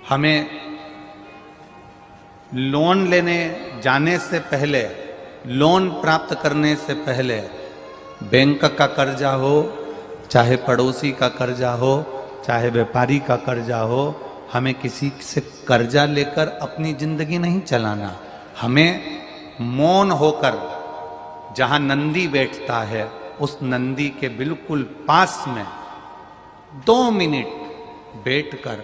हमें लोन लेने जाने से पहले, लोन प्राप्त करने से पहले बैंक का कर्जा हो, चाहे पड़ोसी का कर्जा हो, चाहे व्यापारी का कर्जा हो, हमें किसी से कर्जा लेकर अपनी जिंदगी नहीं चलाना। हमें मौन होकर, जहां नंदी बैठता है उस नंदी के बिल्कुल पास में 2 मिनट बैठकर,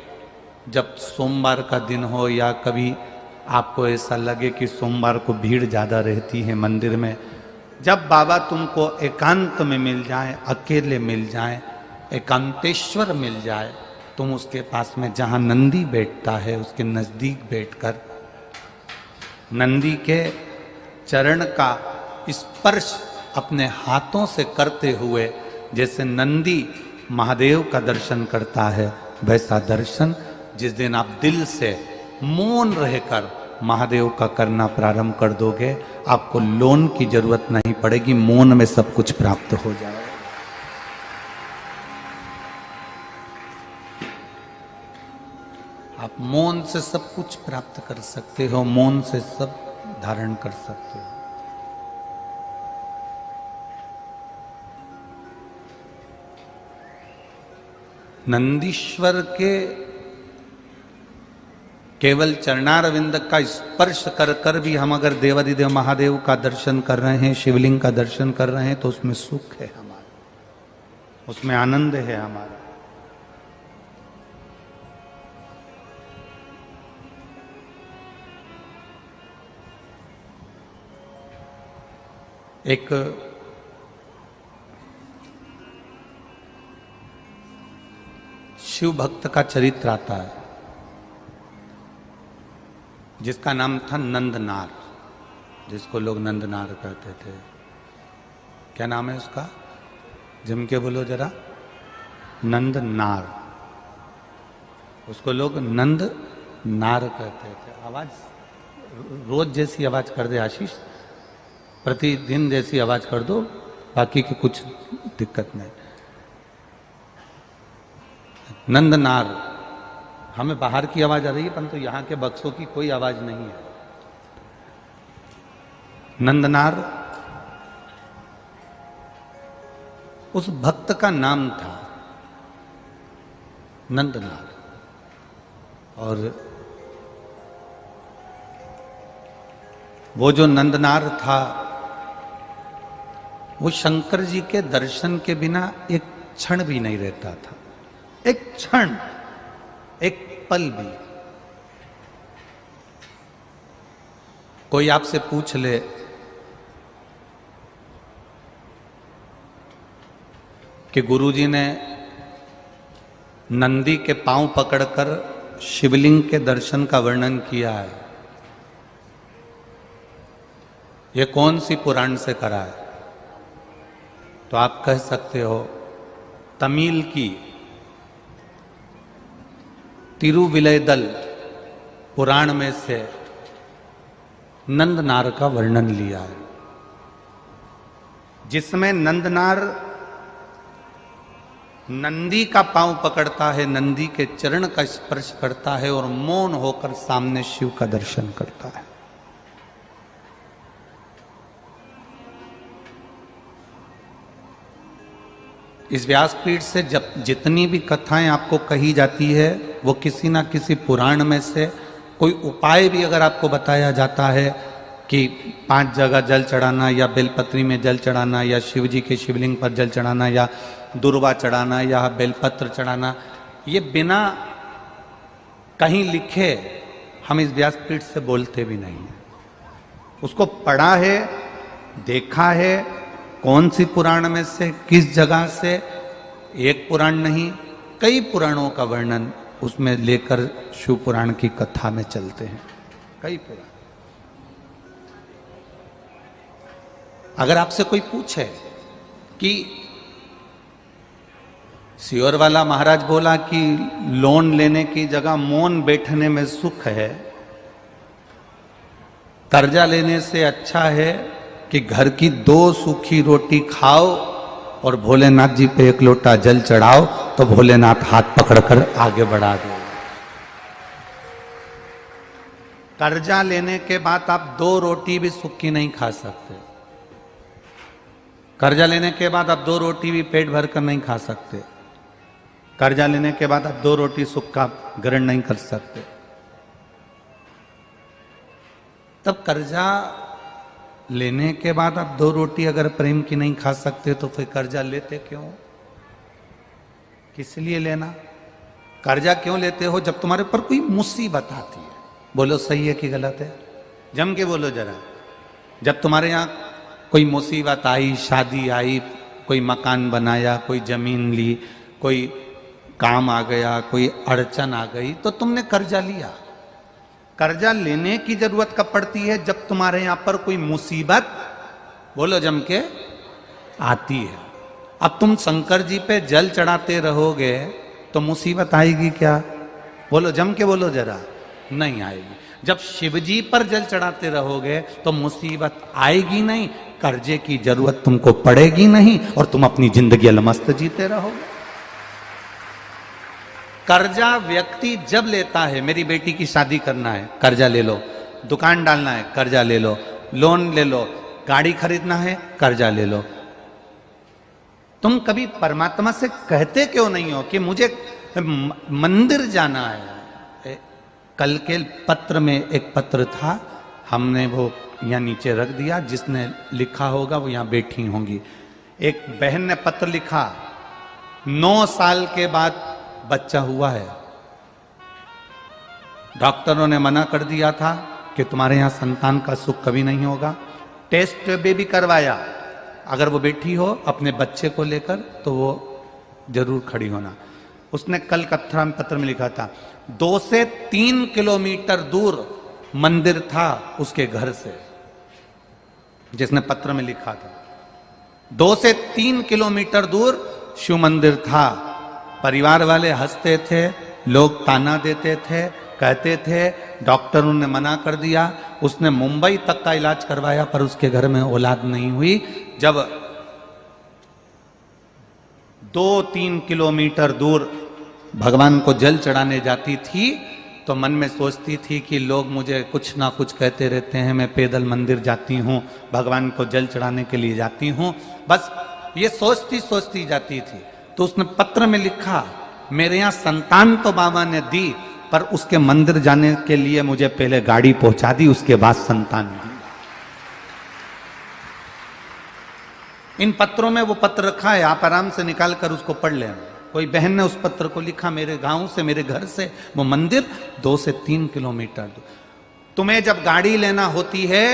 जब सोमवार का दिन हो या कभी आपको ऐसा लगे कि सोमवार को भीड़ ज़्यादा रहती है मंदिर में, जब बाबा तुमको एकांत में मिल जाए, अकेले मिल जाए, एकांतेश्वर मिल जाए, तुम उसके पास में जहाँ नंदी बैठता है उसके नज़दीक बैठकर नंदी के चरण का स्पर्श अपने हाथों से करते हुए, जैसे नंदी महादेव का दर्शन करता है, वैसा दर्शन जिस दिन आप दिल से मौन रहकर महादेव का करना प्रारंभ कर दोगे, आपको लोन की जरूरत नहीं पड़ेगी, मौन में सब कुछ प्राप्त हो जाएगा। आप मौन से सब कुछ प्राप्त कर सकते हो, मौन से सब धारण कर सकते हो। नंदीश्वर के केवल चरणारविंद का स्पर्श कर कर भी हम अगर देवाधिदेव महादेव का दर्शन कर रहे हैं, शिवलिंग का दर्शन कर रहे हैं, तो उसमें सुख है हमारा, उसमें आनंद है हमारा। एक शिव भक्त का चरित्र आता है जिसका नाम था नंदनार, जिसको लोग नंदनार कहते थे। क्या नाम है उसका? जम के बोलो जरा। नंदनार। उसको लोग नंदनार कहते थे। आवाज रोज जैसी आवाज कर दे आशीष, प्रतिदिन जैसी आवाज कर दो, बाकी की कुछ दिक्कत नहीं। नंदनार, हमें बाहर की आवाज आ रही है परंतु यहाँ के बक्सों की कोई आवाज नहीं है। नंदनार उस भक्त का नाम था, नंदनार। और वो जो नंदनार था वो शंकर जी के दर्शन के बिना एक क्षण भी नहीं रहता था, एक क्षण, एक पल भी। कोई आपसे पूछ ले कि गुरुजी ने नंदी के पांव पकड़कर शिवलिंग के दर्शन का वर्णन किया है, ये कौन सी पुराण से करा है? तो आप कह सकते हो तमिल की तिरुविलयदल पुराण में से नंदनार का वर्णन लिया है, जिसमें नंदनार नंदी का पांव पकड़ता है, नंदी के चरण का स्पर्श करता है और मौन होकर सामने शिव का दर्शन करता है। इस व्यासपीठ से जब जितनी भी कथाएं आपको कही जाती है वो किसी ना किसी पुराण में से कोई उपाय भी अगर आपको बताया जाता है कि 5 जगह जल चढ़ाना या बेलपत्री में जल चढ़ाना या शिव जी के शिवलिंग पर जल चढ़ाना या दुर्वा चढ़ाना या बेलपत्र चढ़ाना, ये बिना कहीं लिखे हम इस व्यासपीठ से बोलते भी नहीं हैं। उसको पढ़ा है, देखा है, कौन सी पुराण में से, किस जगह से, एक पुराण नहीं कई पुराणों का वर्णन उसमें लेकर शिव पुराण की कथा में चलते हैं, कई पुराण। अगर आपसे कोई पूछे कि सियोर वाला महाराज बोला कि लोन लेने की जगह मौन बैठने में सुख है, कर्जा लेने से अच्छा है कि घर की 2 सूखी रोटी खाओ और भोलेनाथ जी पे 1 लोटा जल चढ़ाओ, तो भोलेनाथ हाथ पकड़कर आगे बढ़ा दो। कर्जा लेने के बाद आप 2 रोटी भी सुख की नहीं खा सकते। कर्जा लेने के बाद आप 2 रोटी भी पेट भर कर नहीं खा सकते। कर्जा लेने के बाद आप 2 रोटी सुख का ग्रहण नहीं कर सकते। तब कर्जा लेने के बाद आप 2 रोटी अगर प्रेम की नहीं खा सकते तो फिर कर्जा लेते क्यों? किस लिए लेना? कर्जा क्यों लेते हो? जब तुम्हारे ऊपर कोई मुसीबत आती है। बोलो सही है कि गलत है? जम के बोलो जरा। जब तुम्हारे यहाँ कोई मुसीबत आई, शादी आई, कोई मकान बनाया, कोई जमीन ली, कोई काम आ गया, कोई अड़चन आ गई, तो तुमने कर्जा लिया। कर्जा लेने की जरूरत कब पड़ती है? जब तुम्हारे यहां पर कोई मुसीबत, बोलो जम के, आती है। अब तुम शंकर जी पे जल चढ़ाते रहोगे तो मुसीबत आएगी क्या? बोलो जम के बोलो जरा। नहीं आएगी। जब शिव जी पर जल चढ़ाते रहोगे तो मुसीबत आएगी नहीं, कर्जे की जरूरत तुमको पड़ेगी नहीं और तुम अपनी जिंदगी अलमस्त जीते रहोगे। कर्जा व्यक्ति जब लेता है, मेरी बेटी की शादी करना है, कर्जा ले लो, दुकान डालना है, कर्जा ले लो, लोन ले लो, गाड़ी खरीदना है, कर्जा ले लो। तुम कभी परमात्मा से कहते क्यों नहीं हो कि मुझे मंदिर जाना है? कल के पत्र में एक पत्र था, हमने वो यहाँ नीचे रख दिया, जिसने लिखा होगा वो यहाँ बैठी होंगी। एक बहन ने पत्र लिखा, 9 साल के बाद बच्चा हुआ है। डॉक्टरों ने मना कर दिया था कि तुम्हारे यहां संतान का सुख कभी नहीं होगा। टेस्ट बेबी करवाया, अगर वो बैठी हो अपने बच्चे को लेकर तो वो जरूर खड़ी होना। उसने कल कथा में पत्र में लिखा था, 2 से 3 किलोमीटर दूर मंदिर था उसके घर से, जिसने पत्र में लिखा था 2 से 3 किलोमीटर दूर शिव मंदिर था। परिवार वाले हंसते थे, लोग ताना देते थे, कहते थे डॉक्टरों ने मना कर दिया। उसने मुंबई तक का इलाज करवाया पर उसके घर में औलाद नहीं हुई। जब 2-3 किलोमीटर दूर भगवान को जल चढ़ाने जाती थी तो मन में सोचती थी कि लोग मुझे कुछ ना कुछ कहते रहते हैं, मैं पैदल मंदिर जाती हूँ, भगवान को जल चढ़ाने के लिए जाती हूँ, बस ये सोचती जाती थी। तो उसने पत्र में लिखा, मेरे यहाँ संतान तो बाबा ने दी पर उसके मंदिर जाने के लिए मुझे पहले गाड़ी पहुंचा दी, उसके बाद संतान दी। इन पत्रों में वो पत्र रखा है, आप आराम से निकाल कर उसको पढ़ लेना। कोई बहन ने उस पत्र को लिखा, मेरे गांव से, मेरे घर से वो मंदिर 2 से 3 किलोमीटर दूर। तुम्हें जब गाड़ी लेना होती है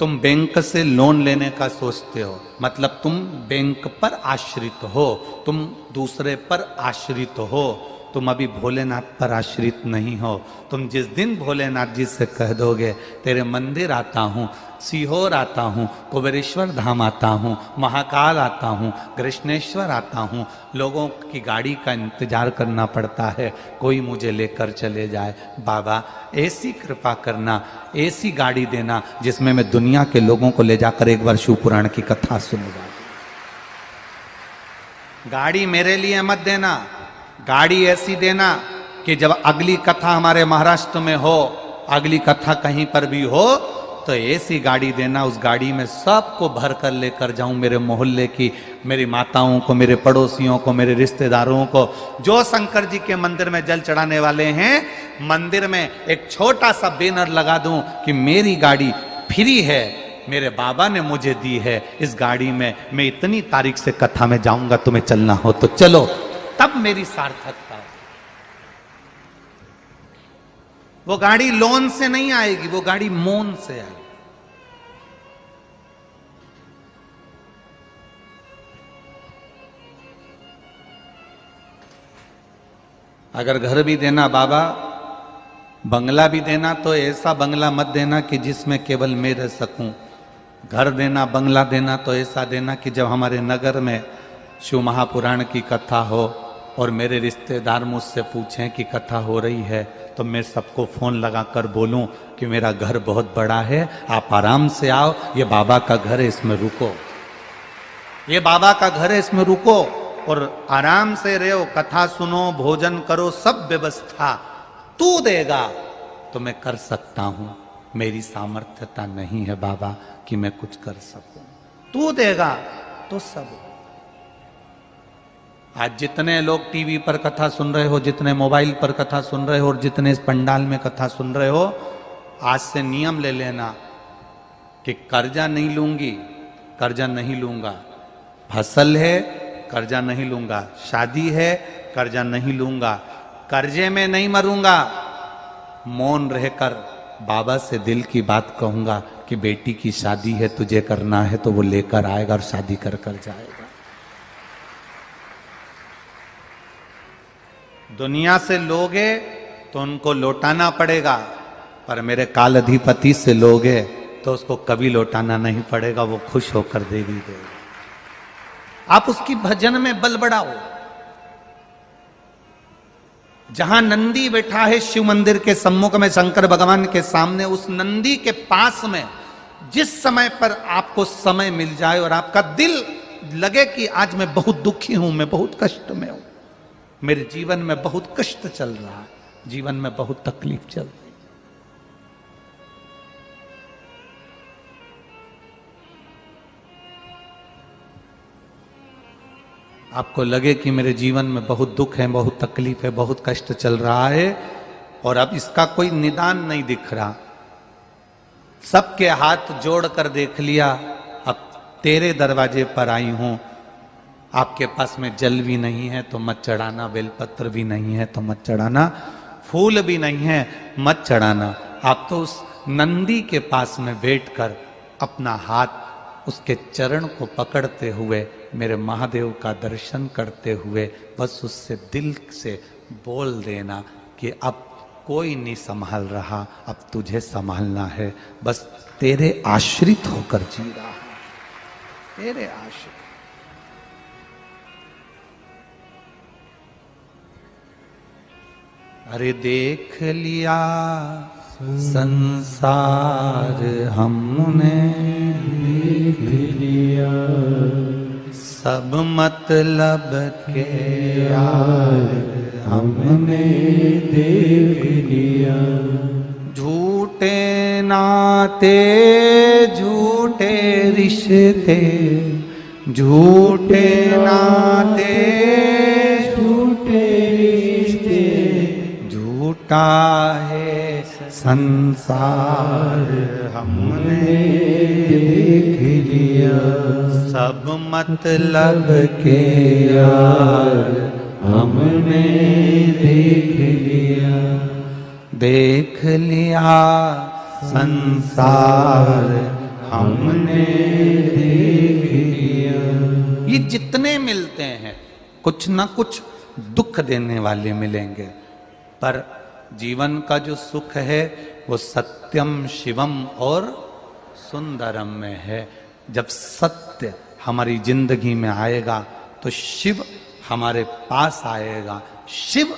तुम बैंक से लोन लेने का सोचते हो, मतलब तुम बैंक पर आश्रित हो, तुम दूसरे पर आश्रित हो, तुम अभी भोलेनाथ पर आश्रित नहीं हो। तुम जिस दिन भोलेनाथ जी से कह दोगे तेरे मंदिर आता हूँ, सीहोर आता हूँ, कुबेरेश्वर धाम आता हूँ, महाकाल आता हूँ, कृष्णेश्वर आता हूँ, लोगों की गाड़ी का इंतजार करना पड़ता है, कोई मुझे लेकर चले जाए। बाबा ऐसी कृपा करना, ऐसी गाड़ी देना जिसमें मैं दुनिया के लोगों को ले जाकर एक बार शिव पुराण की कथा सुनूंगा। गाड़ी मेरे लिए मत देना, गाड़ी ऐसी देना कि जब अगली कथा हमारे महाराष्ट्र में हो, अगली कथा कहीं पर भी हो तो ऐसी गाड़ी देना, उस गाड़ी में सबको भर कर लेकर जाऊं, मेरे मोहल्ले की, मेरी माताओं को, मेरे पड़ोसियों को, मेरे रिश्तेदारों को, जो शंकर जी के मंदिर में जल चढ़ाने वाले हैं, मंदिर में एक छोटा सा बैनर लगा दूं कि मेरी गाड़ी फ्री है, मेरे बाबा ने मुझे दी है, इस गाड़ी में मैं इतनी तारीख से कथा में जाऊंगा, तुम्हें चलना हो तो चलो, तब मेरी सार्थकता। वो गाड़ी लोन से नहीं आएगी, वो गाड़ी मौन से आएगी। अगर घर भी देना बाबा, बंगला भी देना, तो ऐसा बंगला मत देना कि जिसमें केवल मैं रह सकूं। घर देना, बंगला देना तो ऐसा देना कि जब हमारे नगर में शिव महापुराण की कथा हो और मेरे रिश्तेदार मुझसे पूछें कि कथा हो रही है तो मैं सबको फोन लगाकर बोलूं कि मेरा घर बहुत बड़ा है, आप आराम से आओ, ये बाबा का घर है, इसमें रुको, ये बाबा का घर है, इसमें रुको और आराम से रहो, कथा सुनो, भोजन करो, सब व्यवस्था तू देगा, तो मैं कर सकता हूं, मेरी सामर्थ्यता नहीं है बाबा कि मैं कुछ कर सकूं। तू देगा तो सब। आज जितने लोग टीवी पर कथा सुन रहे हो, जितने मोबाइल पर कथा सुन रहे हो और जितने इस पंडाल में कथा सुन रहे हो, आज से नियम ले लेना कि कर्जा नहीं लूंगी, कर्जा नहीं लूंगा। फसल है, कर्जा नहीं लूंगा। शादी है, कर्जा नहीं लूंगा। कर्जे में नहीं मरूंगा। मौन रहकर बाबा से दिल की बात कहूंगा कि बेटी की शादी है, तुझे करना है तो वो लेकर आएगा और शादी कर कर जाएगा। दुनिया से लोगे तो उनको लौटाना पड़ेगा, पर मेरे काल अधिपति से लोगे तो उसको कभी लौटाना नहीं पड़ेगा, वो खुश होकर देवी देगा। आप उसकी भजन में बल बढ़ाओ। जहां नंदी बैठा है शिव मंदिर के सम्मुख में, शंकर भगवान के सामने, उस नंदी के पास में जिस समय पर आपको समय मिल जाए और आपका दिल लगे कि आज मैं बहुत दुखी हूं, मैं बहुत कष्ट में हूं, मेरे जीवन में बहुत कष्ट चल रहा है, जीवन में बहुत तकलीफ चल रही, आपको लगे कि मेरे जीवन में बहुत दुख है, बहुत तकलीफ है, बहुत कष्ट चल रहा है और अब इसका कोई निदान नहीं दिख रहा, सबके हाथ जोड़कर देख लिया, अब तेरे दरवाजे पर आई हूं, आपके पास में जल भी नहीं है तो मत चढ़ाना, बेलपत्र भी नहीं है तो मत चढ़ाना, फूल भी नहीं है मत चढ़ाना। आप तो उस नंदी के पास में बैठकर अपना हाथ उसके चरण को पकड़ते हुए, मेरे महादेव का दर्शन करते हुए बस उससे दिल से बोल देना कि अब कोई नहीं संभाल रहा, अब तुझे संभालना है, बस तेरे आश्रित होकर जी रहा है, तेरे आश्रित। अरे देख लिया संसार हमने, देख लिया सब मतलब के यार हमने, देख लिया झूठे नाते, झूठे रिश्ते, झूठे नाते, झूठे रिश्ते, झूठा है संसार हमने देख लिया, सब मतलब के यार हमने देख लिया, देख लिया संसार हमने देख लिया। ये जितने मिलते हैं कुछ ना कुछ दुख देने वाले मिलेंगे, पर जीवन का जो सुख है वो सत्यम शिवम और सुंदरम में है। जब सत्य हमारी जिंदगी में आएगा तो शिव हमारे पास आएगा। शिव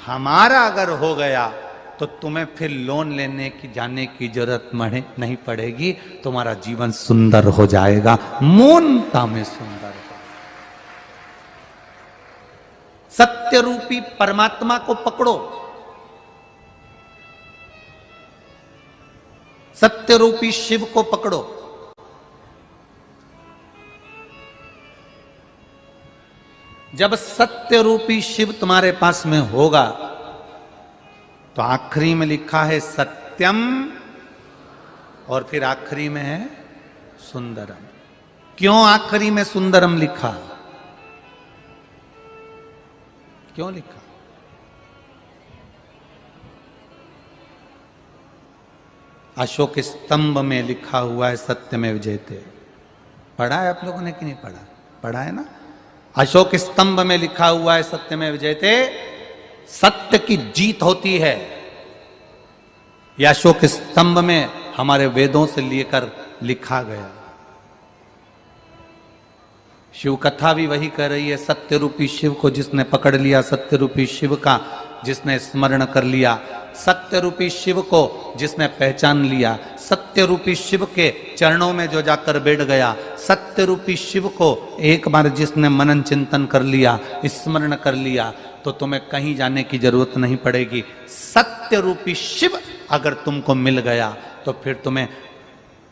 हमारा अगर हो गया तो तुम्हें फिर लोन लेने की जाने की जरूरत नहीं पड़ेगी, तुम्हारा जीवन सुंदर हो जाएगा, मौनता में सुंदर हो। सत्य रूपी परमात्मा को पकड़ो, सत्य रूपी शिव को पकड़ो। जब सत्य रूपी शिव तुम्हारे पास में होगा तो आखिरी में लिखा है सत्यम और फिर आखिरी में है सुंदरम। क्यों आखिरी में सुंदरम लिखा? क्यों लिखा? अशोक स्तंभ में लिखा हुआ है सत्यमेव जयते। पढ़ा है आप लोगों ने कि नहीं पढ़ा? पढ़ा है ना? अशोक स्तंभ में लिखा हुआ है सत्यमेव जयते, सत्य की जीत होती है। यह अशोक स्तंभ में हमारे वेदों से लेकर लिखा गया। शिव कथा भी वही कर रही है, सत्य रूपी शिव को जिसने पकड़ लिया, सत्य रूपी शिव का जिसने स्मरण कर लिया, सत्य रूपी शिव को जिसने पहचान लिया, सत्य रूपी शिव के चरणों में जो जाकर बैठ गया, सत्य रूपी शिव को एक बार जिसने मनन चिंतन कर लिया, स्मरण कर लिया, तो तुम्हें कहीं जाने की जरूरत नहीं पड़ेगी। सत्य रूपी शिव अगर तुमको मिल गया तो फिर तुम्हें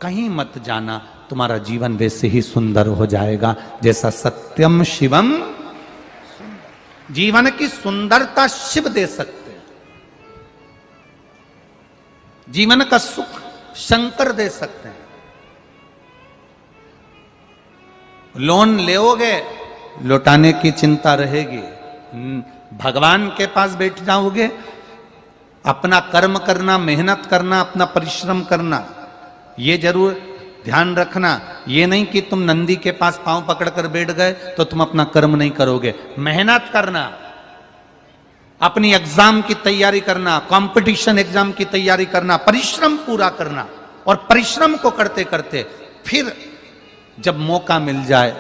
कहीं मत जाना, तुम्हारा जीवन वैसे ही सुंदर हो जाएगा जैसा सत्यम शिवम। जीवन की सुंदरता शिव दे सकते हैं, जीवन का सुख शंकर दे सकते हैं। लोन लेओगे, लौटाने की चिंता रहेगी। भगवान के पास बैठ जाओगे, अपना कर्म करना, मेहनत करना, अपना परिश्रम करना, ये जरूर ध्यान रखना। ये नहीं कि तुम नंदी के पास पांव पकड़कर बैठ गए तो तुम अपना कर्म नहीं करोगे। मेहनत करना, अपनी एग्जाम की तैयारी करना, कंपटीशन एग्जाम की तैयारी करना, परिश्रम पूरा करना, और परिश्रम को करते करते फिर जब मौका मिल जाए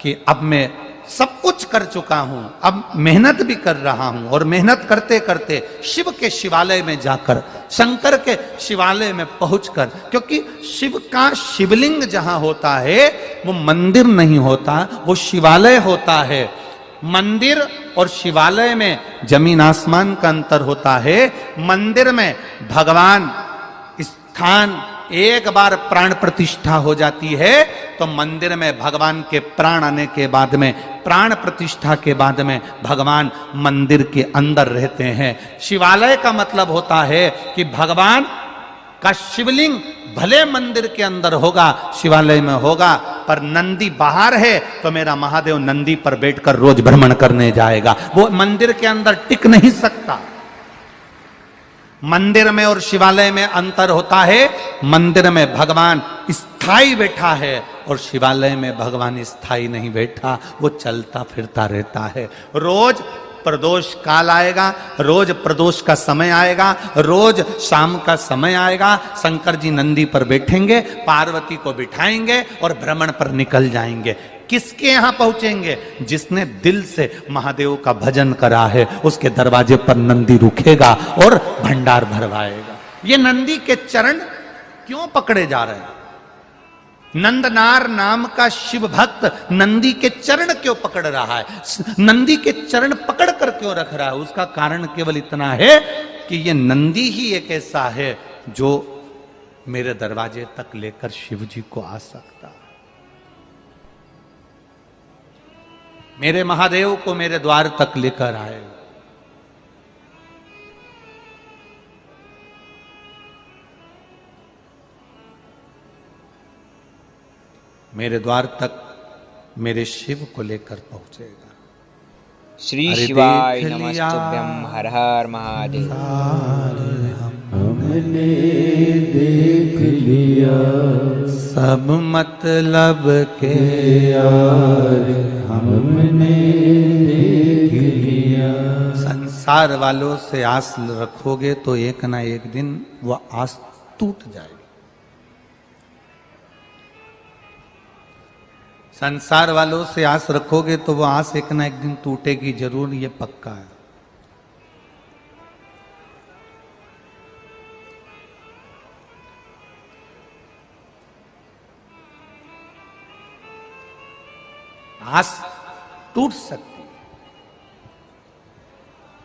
कि अब मैं सब कुछ कर चुका हूं, अब मेहनत भी कर रहा हूं, और मेहनत करते करते शिव के शिवालय में जाकर, शंकर के शिवालय में पहुंचकर, क्योंकि शिव का शिवलिंग जहां होता है वो मंदिर नहीं होता, वो शिवालय होता है। मंदिर और शिवालय में जमीन आसमान का अंतर होता है। मंदिर में भगवान स्थान एक बार प्राण प्रतिष्ठा हो जाती है तो मंदिर में भगवान के प्राण आने के बाद में, प्राण प्रतिष्ठा के बाद में भगवान मंदिर के अंदर रहते हैं। शिवालय का मतलब होता है कि भगवान का शिवलिंग भले मंदिर के अंदर होगा, शिवालय में होगा, पर नंदी बाहर है तो मेरा महादेव नंदी पर बैठकर रोज भ्रमण करने जाएगा, वो मंदिर के अंदर टिक नहीं सकता। मंदिर में और शिवालय में अंतर होता है। मंदिर में भगवान स्थायी बैठा है और शिवालय में भगवान स्थायी नहीं बैठा, वो चलता फिरता रहता है। रोज प्रदोष काल आएगा, रोज प्रदोष का समय आएगा, रोज शाम का समय आएगा, शंकर जी नंदी पर बैठेंगे, पार्वती को बिठाएंगे और भ्रमण पर निकल जाएंगे। किसके यहां पहुंचेंगे? जिसने दिल से महादेव का भजन करा है, उसके दरवाजे पर नंदी रुकेगा और भंडार भरवाएगा। ये नंदी के चरण क्यों पकड़े जा रहे हैं? नंदनार नाम का शिव भक्त नंदी के चरण क्यों पकड़ रहा है? नंदी के चरण पकड़ कर क्यों रख रहा है? उसका कारण केवल इतना है कि ये नंदी ही एक ऐसा है जो मेरे दरवाजे तक लेकर शिव जी को आ सकता है। मेरे महादेव को मेरे द्वार तक लेकर आए। मेरे द्वार तक मेरे शिव को लेकर पहुंचेगा। श्री शिवाय नमस्तुभ्यं। हर हर महादेव। हमने देख लिया सब मतलब के यार, हमने देख लिया। संसार वालों से आस रखोगे तो एक ना एक दिन वह आस टूट जाएगी। संसार वालों से आस रखोगे तो वो आस एक ना एक दिन टूटेगी जरूर, ये पक्का है। आस टूट सकती है,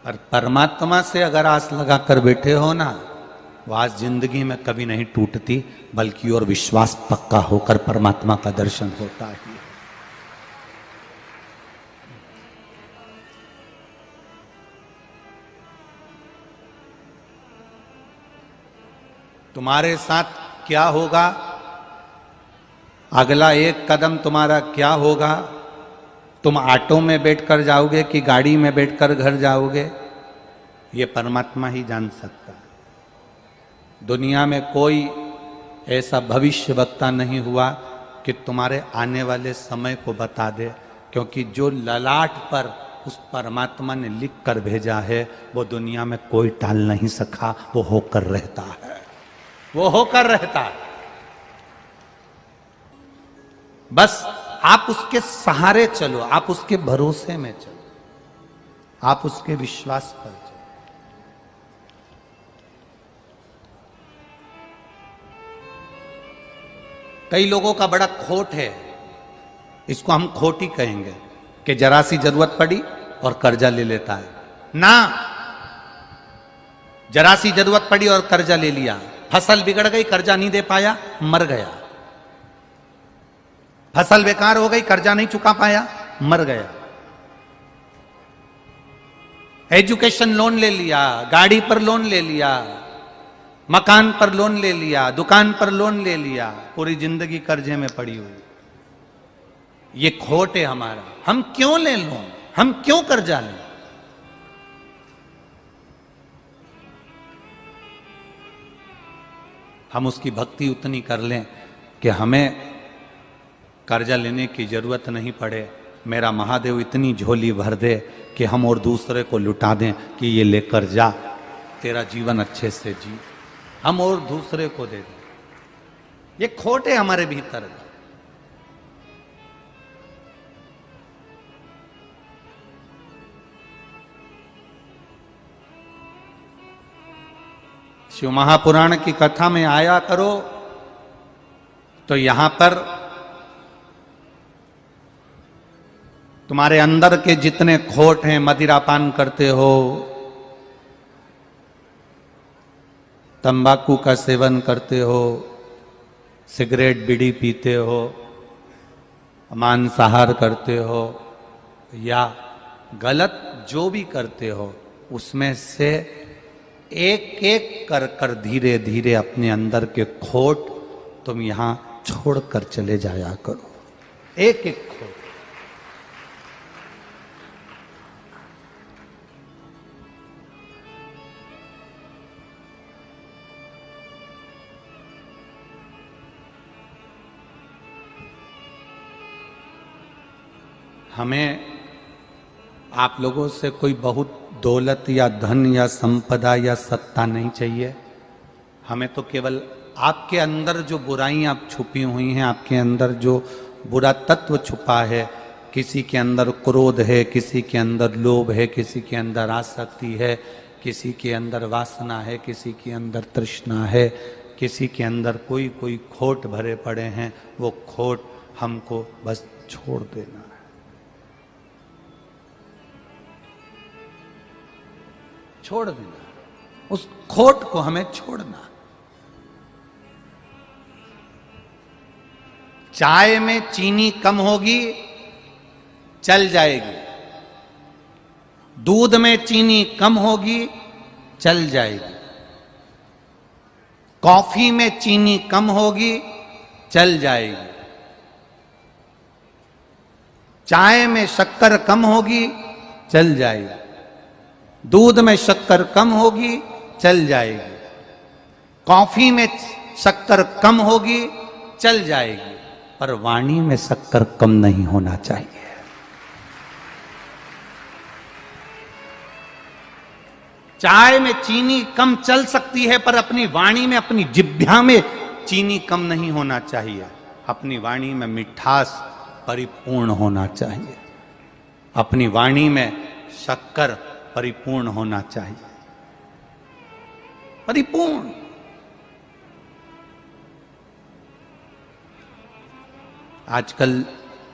पर परमात्मा से अगर आस लगाकर बैठे हो ना, वो आस जिंदगी में कभी नहीं टूटती, बल्कि और विश्वास पक्का होकर परमात्मा का दर्शन होता है। तुम्हारे साथ क्या होगा, अगला एक कदम तुम्हारा क्या होगा, तुम ऑटो में बैठकर जाओगे कि गाड़ी में बैठकर घर जाओगे, ये परमात्मा ही जान सकता है। दुनिया में कोई ऐसा भविष्य वक्ता नहीं हुआ कि तुम्हारे आने वाले समय को बता दे, क्योंकि जो ललाट पर उस परमात्मा ने लिख कर भेजा है वो दुनिया में कोई टाल नहीं सका, वो होकर रहता है, वो होकर रहता है। बस आप उसके सहारे चलो, आप उसके भरोसे में चलो, आप उसके विश्वास पर चलो। कई लोगों का बड़ा खोट है, इसको हम खोट ही कहेंगे, कि जरा सी जरूरत पड़ी और कर्जा ले लेता है ना। जरा सी जरूरत पड़ी और कर्जा ले लिया, फसल बिगड़ गई, कर्जा नहीं दे पाया, मर गया। फसल बेकार हो गई, कर्जा नहीं चुका पाया, मर गया। एजुकेशन लोन ले लिया, गाड़ी पर लोन ले लिया, मकान पर लोन ले लिया, दुकान पर लोन ले लिया, पूरी जिंदगी कर्जे में पड़ी हुई। ये खोट है हमारा। हम क्यों लें लोन, हम क्यों कर्जा लें? हम उसकी भक्ति उतनी कर लें कि हमें कर्जा लेने की जरूरत नहीं पड़े। मेरा महादेव इतनी झोली भर दे कि हम और दूसरे को लुटा दें कि ये लेकर जा, तेरा जीवन अच्छे से जी, हम और दूसरे को दे दें। ये खोट है हमारे भीतर। शिव महापुराण की कथा में आया करो तो यहां पर तुम्हारे अंदर के जितने खोट हैं, मदिरापान करते हो, तंबाकू का सेवन करते हो, सिगरेट बीड़ी पीते हो, मांसाहार करते हो या गलत जो भी करते हो, उसमें से एक एक कर कर धीरे धीरे अपने अंदर के खोट तुम यहां छोड़कर चले जाया करो। एक एक खोट। हमें आप लोगों से कोई बहुत दौलत या धन या संपदा या सत्ता नहीं चाहिए। हमें तो केवल आपके अंदर जो बुराइयां छुपी हुई हैं, आपके अंदर जो बुरा तत्व छुपा है, किसी के अंदर क्रोध है, किसी के अंदर लोभ है, किसी के अंदर आसक्ति है, किसी के अंदर वासना है, किसी के अंदर तृष्णा है, किसी के अंदर कोई कोई खोट भरे पड़े हैं, वो खोट हमको बस छोड़ देना है। छोड़ देना, उस खोट को हमें छोड़ना। चाय में चीनी कम होगी, चल जाएगी। दूध में चीनी कम होगी, चल जाएगी। कॉफी में चीनी कम होगी, चल जाएगी। चाय में शक्कर कम होगी, चल जाएगी। दूध में शक्कर कम होगी, चल जाएगी। कॉफी में शक्कर कम होगी, चल जाएगी। पर वाणी में शक्कर कम नहीं होना चाहिए। चाय में चीनी कम चल सकती है, पर अपनी वाणी में, अपनी जिह्वा में चीनी कम नहीं होना चाहिए। अपनी वाणी में मिठास परिपूर्ण होना चाहिए। अपनी वाणी में शक्कर परिपूर्ण होना चाहिए। परिपूर्ण। आजकल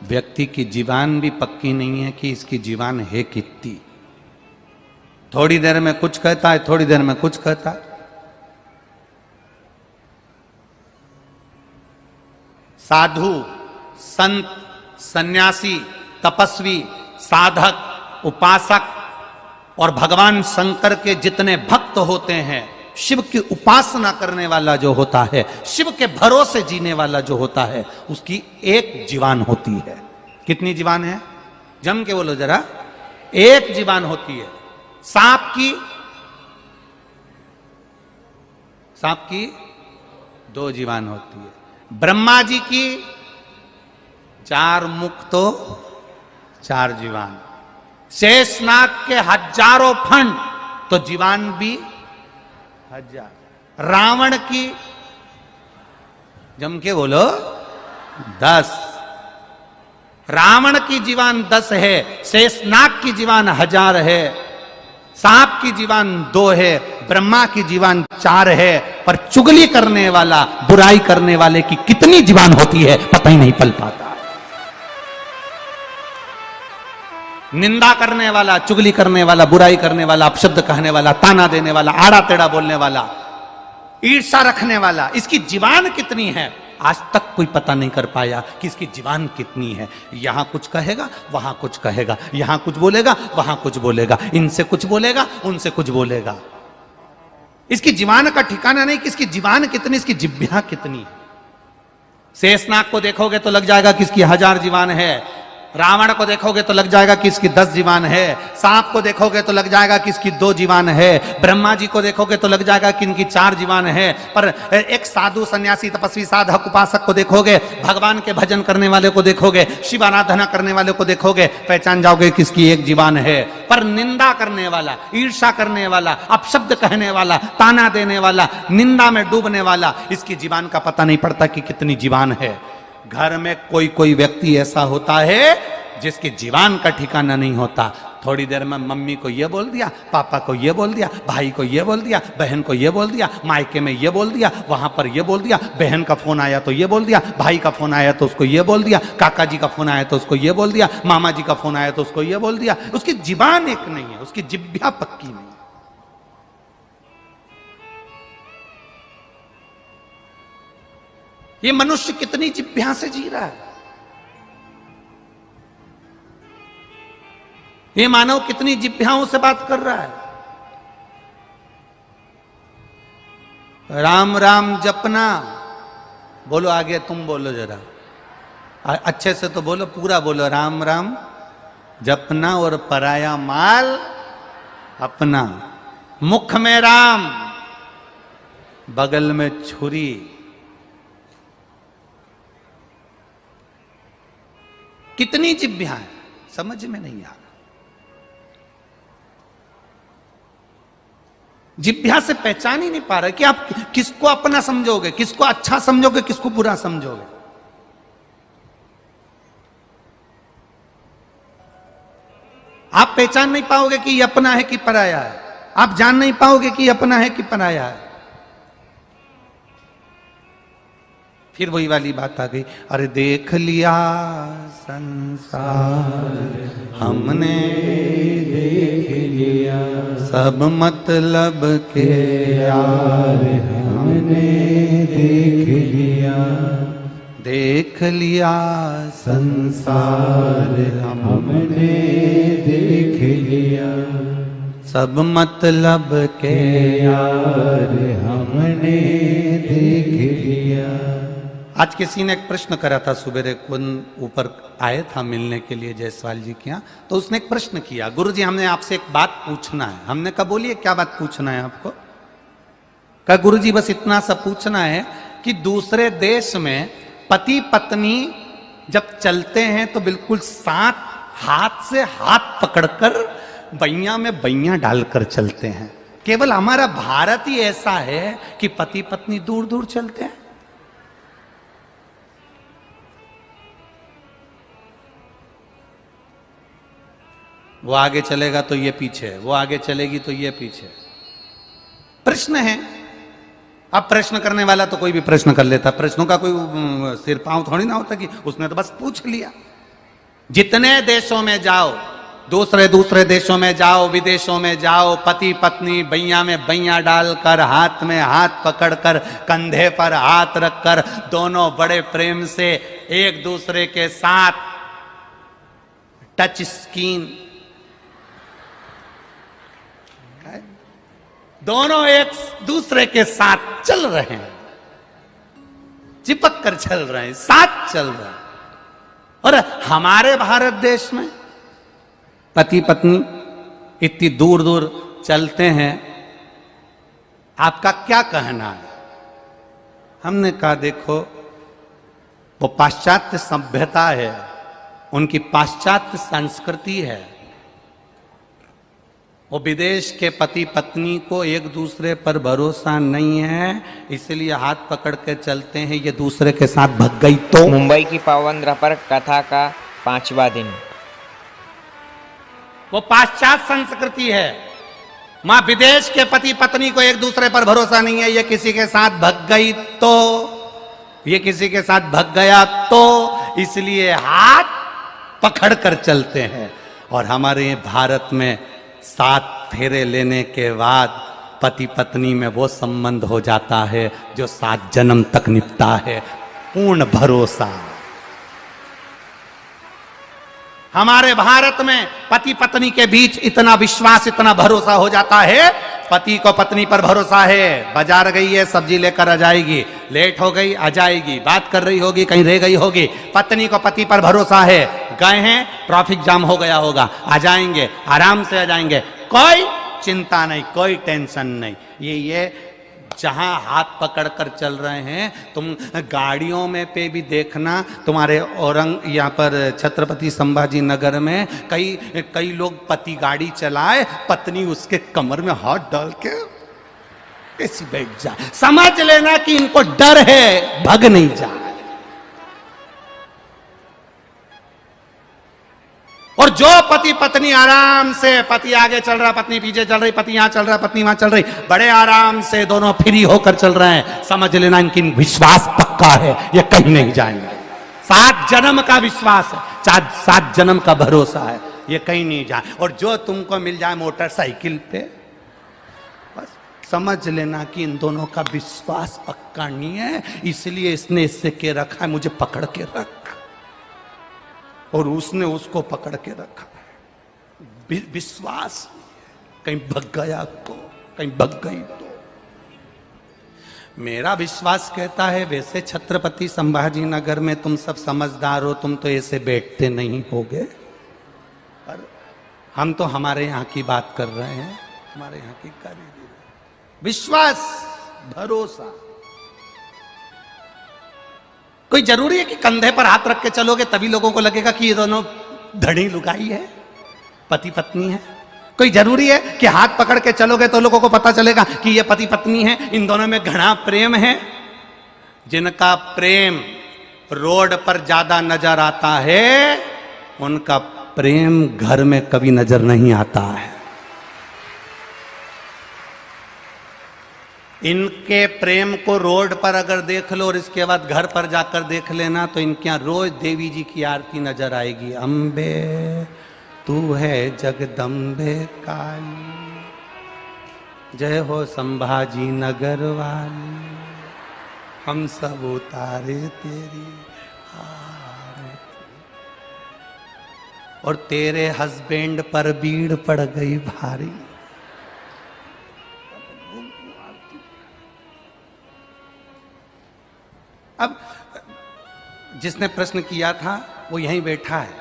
व्यक्ति की जीवान भी पक्की नहीं है कि इसकी जीवान है कितनी। थोड़ी देर में कुछ कहता है, थोड़ी देर में कुछ कहता है। साधु, संत, सन्यासी, तपस्वी, साधक, उपासक और भगवान शंकर के जितने भक्त होते हैं, शिव की उपासना करने वाला जो होता है, शिव के भरोसे जीने वाला जो होता है, उसकी एक जीवान होती है। कितनी जीवान है? जम के बोलो जरा। एक जीवान होती है। सांप की 2 जीवान होती है। ब्रह्मा जी की 4 मुख तो 4 जीवान। शेषनाग के हजारों फंड तो जीवान भी 1000। रावण की जम के बोलो 10। रावण की जीवान 10 है, शेषनाग की जीवान 1000 है, सांप की जीवान 2 है, ब्रह्मा की जीवान 4 है पर चुगली करने वाला, बुराई करने वाले की कितनी जुबान होती है पता ही नहीं पल पाता। निंदा करने वाला, चुगली करने वाला, बुराई करने वाला, अपशब्द कहने वाला, ताना देने वाला, आड़ा टेढ़ा बोलने वाला, ईर्ष्या रखने वाला, इसकी जुबान कितनी है आज तक कोई पता नहीं कर पाया कि इसकी जुबान कितनी है। यहां कुछ कहेगा, वहां कुछ कहेगा, यहां कुछ बोलेगा, वहां कुछ बोलेगा, इनसे कुछ बोलेगा, उनसे कुछ बोलेगा। इसकी जुबान का ठिकाना नहीं कि इसकी जुबान कितनी, इसकी जिह्वा कितनी है। शेषनाग को देखोगे तो लग जाएगा कि इसकी 1000 जुबान है, रावण को देखोगे तो लग जाएगा कि इसकी 10 जुबान है, सांप को देखोगे तो लग जाएगा कि इसकी 2 जुबान है, ब्रह्मा जी को देखोगे तो लग जाएगा कि इनकी 4 जुबान है। पर एक साधु सन्यासी तपस्वी साधक उपासक को देखोगे, भगवान के भजन करने वाले को देखोगे, शिव आराधना करने वाले को देखोगे, पहचान जाओगे कि इसकी 1 जुबान है। पर निंदा करने वाला, ईर्ष्या करने वाला, अपशब्द कहने वाला, ताना देने वाला, निंदा में डूबने वाला, इसकी जुबान का पता नहीं पड़ता कि कितनी जुबान है। घर में कोई कोई व्यक्ति ऐसा होता है जिसकी जुबान का ठिकाना नहीं होता। थोड़ी देर में मम्मी को ये बोल दिया, पापा को ये बोल दिया, भाई को ये बोल दिया, बहन को ये बोल दिया, मायके में ये बोल दिया, वहां पर ये बोल दिया, बहन का फोन आया तो ये बोल दिया, भाई का फोन आया तो उसको ये बोल दिया, काका जी का फोन आया तो उसको ये बोल दिया, मामा जी का फोन आया तो उसको ये बोल दिया। उसकी जुबान एक नहीं है, उसकी जिह्वा पक्की नहीं है। ये मनुष्य कितनी जिह्वा से जी रहा है, ये मानव कितनी जिह्वाओं से बात कर रहा है। राम राम जपना, बोलो आगे तुम बोलो जरा अच्छे से तो बोलो, पूरा बोलो, राम राम जपना और पराया माल अपना। मुख में राम, बगल में छुरी, कितनी जिह्वा है समझ में नहीं आ रहा। जिह्वा से पहचान ही नहीं पा रहे कि आप किसको अपना समझोगे, किसको अच्छा समझोगे, किसको बुरा समझोगे। आप पहचान नहीं पाओगे कि ये अपना है कि पराया है, आप जान नहीं पाओगे कि ये अपना है कि पराया है। फिर वही वाली बात आ गई, अरे देख लिया संसार हमने, देख लिया सब मतलब के यार हमने, देख लिया, देख लिया संसार हमने, देख लिया सब मतलब के यार हमने, देख लिया। आज किसी ने एक प्रश्न करा था, सुबेरे कौन ऊपर आए था मिलने के लिए जयसवाल जी के यहाँ, तो उसने एक प्रश्न किया, गुरुजी हमने आपसे एक बात पूछना है। हमने कहा बोलिए क्या बात पूछना है आपको। कहा गुरुजी बस इतना सा पूछना है कि दूसरे देश में पति पत्नी जब चलते हैं तो बिल्कुल साथ हाथ से हाथ पकड़कर बैया में बैया डालकर चलते हैं। केवल हमारा भारत ही ऐसा है कि पति पत्नी दूर दूर चलते हैं। वो आगे चलेगा तो ये पीछे, वो आगे चलेगी तो ये पीछे। प्रश्न है, अब प्रश्न करने वाला तो कोई भी प्रश्न कर लेता, प्रश्नों का कोई सिर पांव थोड़ी ना होता कि उसने तो बस पूछ लिया। जितने देशों में जाओ, दूसरे दूसरे देशों में जाओ, विदेशों में जाओ, पति पत्नी बैया में बैया डालकर, हाथ में हाथ पकड़कर, कंधे पर हाथ रखकर, दोनों बड़े प्रेम से एक दूसरे के साथ टच स्किन, दोनों एक दूसरे के साथ चल रहे हैं, चिपक कर चल रहे हैं, साथ चल रहे हैं। और हमारे भारत देश में पति पत्नी इतनी दूर दूर चलते हैं, आपका क्या कहना है। हमने कहा देखो वो पाश्चात्य सभ्यता है, उनकी पाश्चात्य संस्कृति है, वो विदेश के पति पत्नी को एक दूसरे पर भरोसा नहीं है, इसलिए हाथ पकड़ के चलते हैं। ये दूसरे के साथ भग गई तो। मुंबई की पावन पर कथा का 5वां दिन। वो पाश्चात्य संस्कृति है, मां विदेश के पति पत्नी को एक दूसरे पर भरोसा नहीं है, ये किसी के साथ भग गई तो, ये किसी के साथ भग गया तो, इसलिए हाथ पकड़ कर चलते हैं। और हमारे भारत में 7 फेरे लेने के बाद पति पत्नी में वो संबंध हो जाता है जो 7 जन्म तक निभता है। पूर्ण भरोसा। हमारे भारत में पति पत्नी के बीच इतना विश्वास, इतना भरोसा हो जाता है। पति को पत्नी पर भरोसा है, बाजार गई है सब्जी लेकर आ जाएगी, लेट हो गई आ जाएगी, बात कर रही होगी कहीं रह गई होगी। पत्नी को पति पर भरोसा है, गए हैं ट्रैफिक जाम हो गया होगा, आ जाएंगे, आराम से आ जाएंगे, कोई चिंता नहीं, कोई टेंशन नहीं। ये जहां हाथ पकड़ कर चल रहे हैं, तुम गाड़ियों में पे भी देखना, तुम्हारे यहाँ पर छत्रपति संभाजी नगर में कई लोग पति गाड़ी चलाए, पत्नी उसके कमर में हाथ डाल के कैसी बैठ जाए, समझ लेना कि इनको डर है, भग नहीं जाए। और जो पति पत्नी आराम से, पति आगे चल रहा, पत्नी पीछे चल रही, पति यहां चल रहा, पत्नी वहां चल रही, बड़े आराम से दोनों फ्री होकर चल रहे हैं, समझ लेना इनकी विश्वास पक्का है, ये कहीं नहीं जाएंगे। 7 जन्म का विश्वास है, 7 जन्म का भरोसा है, ये कहीं नहीं जाए। और जो तुमको मिल जाए मोटरसाइकिल पे, बस समझ लेना कि इन दोनों का विश्वास पक्का नहीं है, इसलिए इसने इससे के रखा है, मुझे पकड़ के रख, और उसने उसको पकड़ के रखा। विश्वास कहीं भग गया तो, कहीं भग गई तो। मेरा विश्वास कहता है वैसे छत्रपति संभाजी नगर में तुम सब समझदार हो, तुम तो ऐसे बैठते नहीं होगे, पर हम तो हमारे यहाँ की बात कर रहे हैं, हमारे यहाँ की कर रहे हैं। विश्वास, भरोसा। कोई जरूरी है कि कंधे पर हाथ रख के चलोगे तभी लोगों को लगेगा कि ये दोनों धड़ी लुगाई है, पति पत्नी है? कोई जरूरी है कि हाथ पकड़ के चलोगे तो लोगों को पता चलेगा कि ये पति पत्नी है, इन दोनों में घना प्रेम है? जिनका प्रेम रोड पर ज्यादा नजर आता है, उनका प्रेम घर में कभी नजर नहीं आता है। इनके प्रेम को रोड पर अगर देख लो और इसके बाद घर पर जाकर देख लेना, तो इनके यहाँ रोज देवी जी की आरती नजर आएगी। अम्बे तू है जगदम्बे काली, जय हो संभाजी नगर वाली, हम सब उतारे तेरी आरती। और तेरे हस्बैंड पर भीड़ पड़ गई भारी। अब जिसने प्रश्न किया था वो यहीं बैठा है।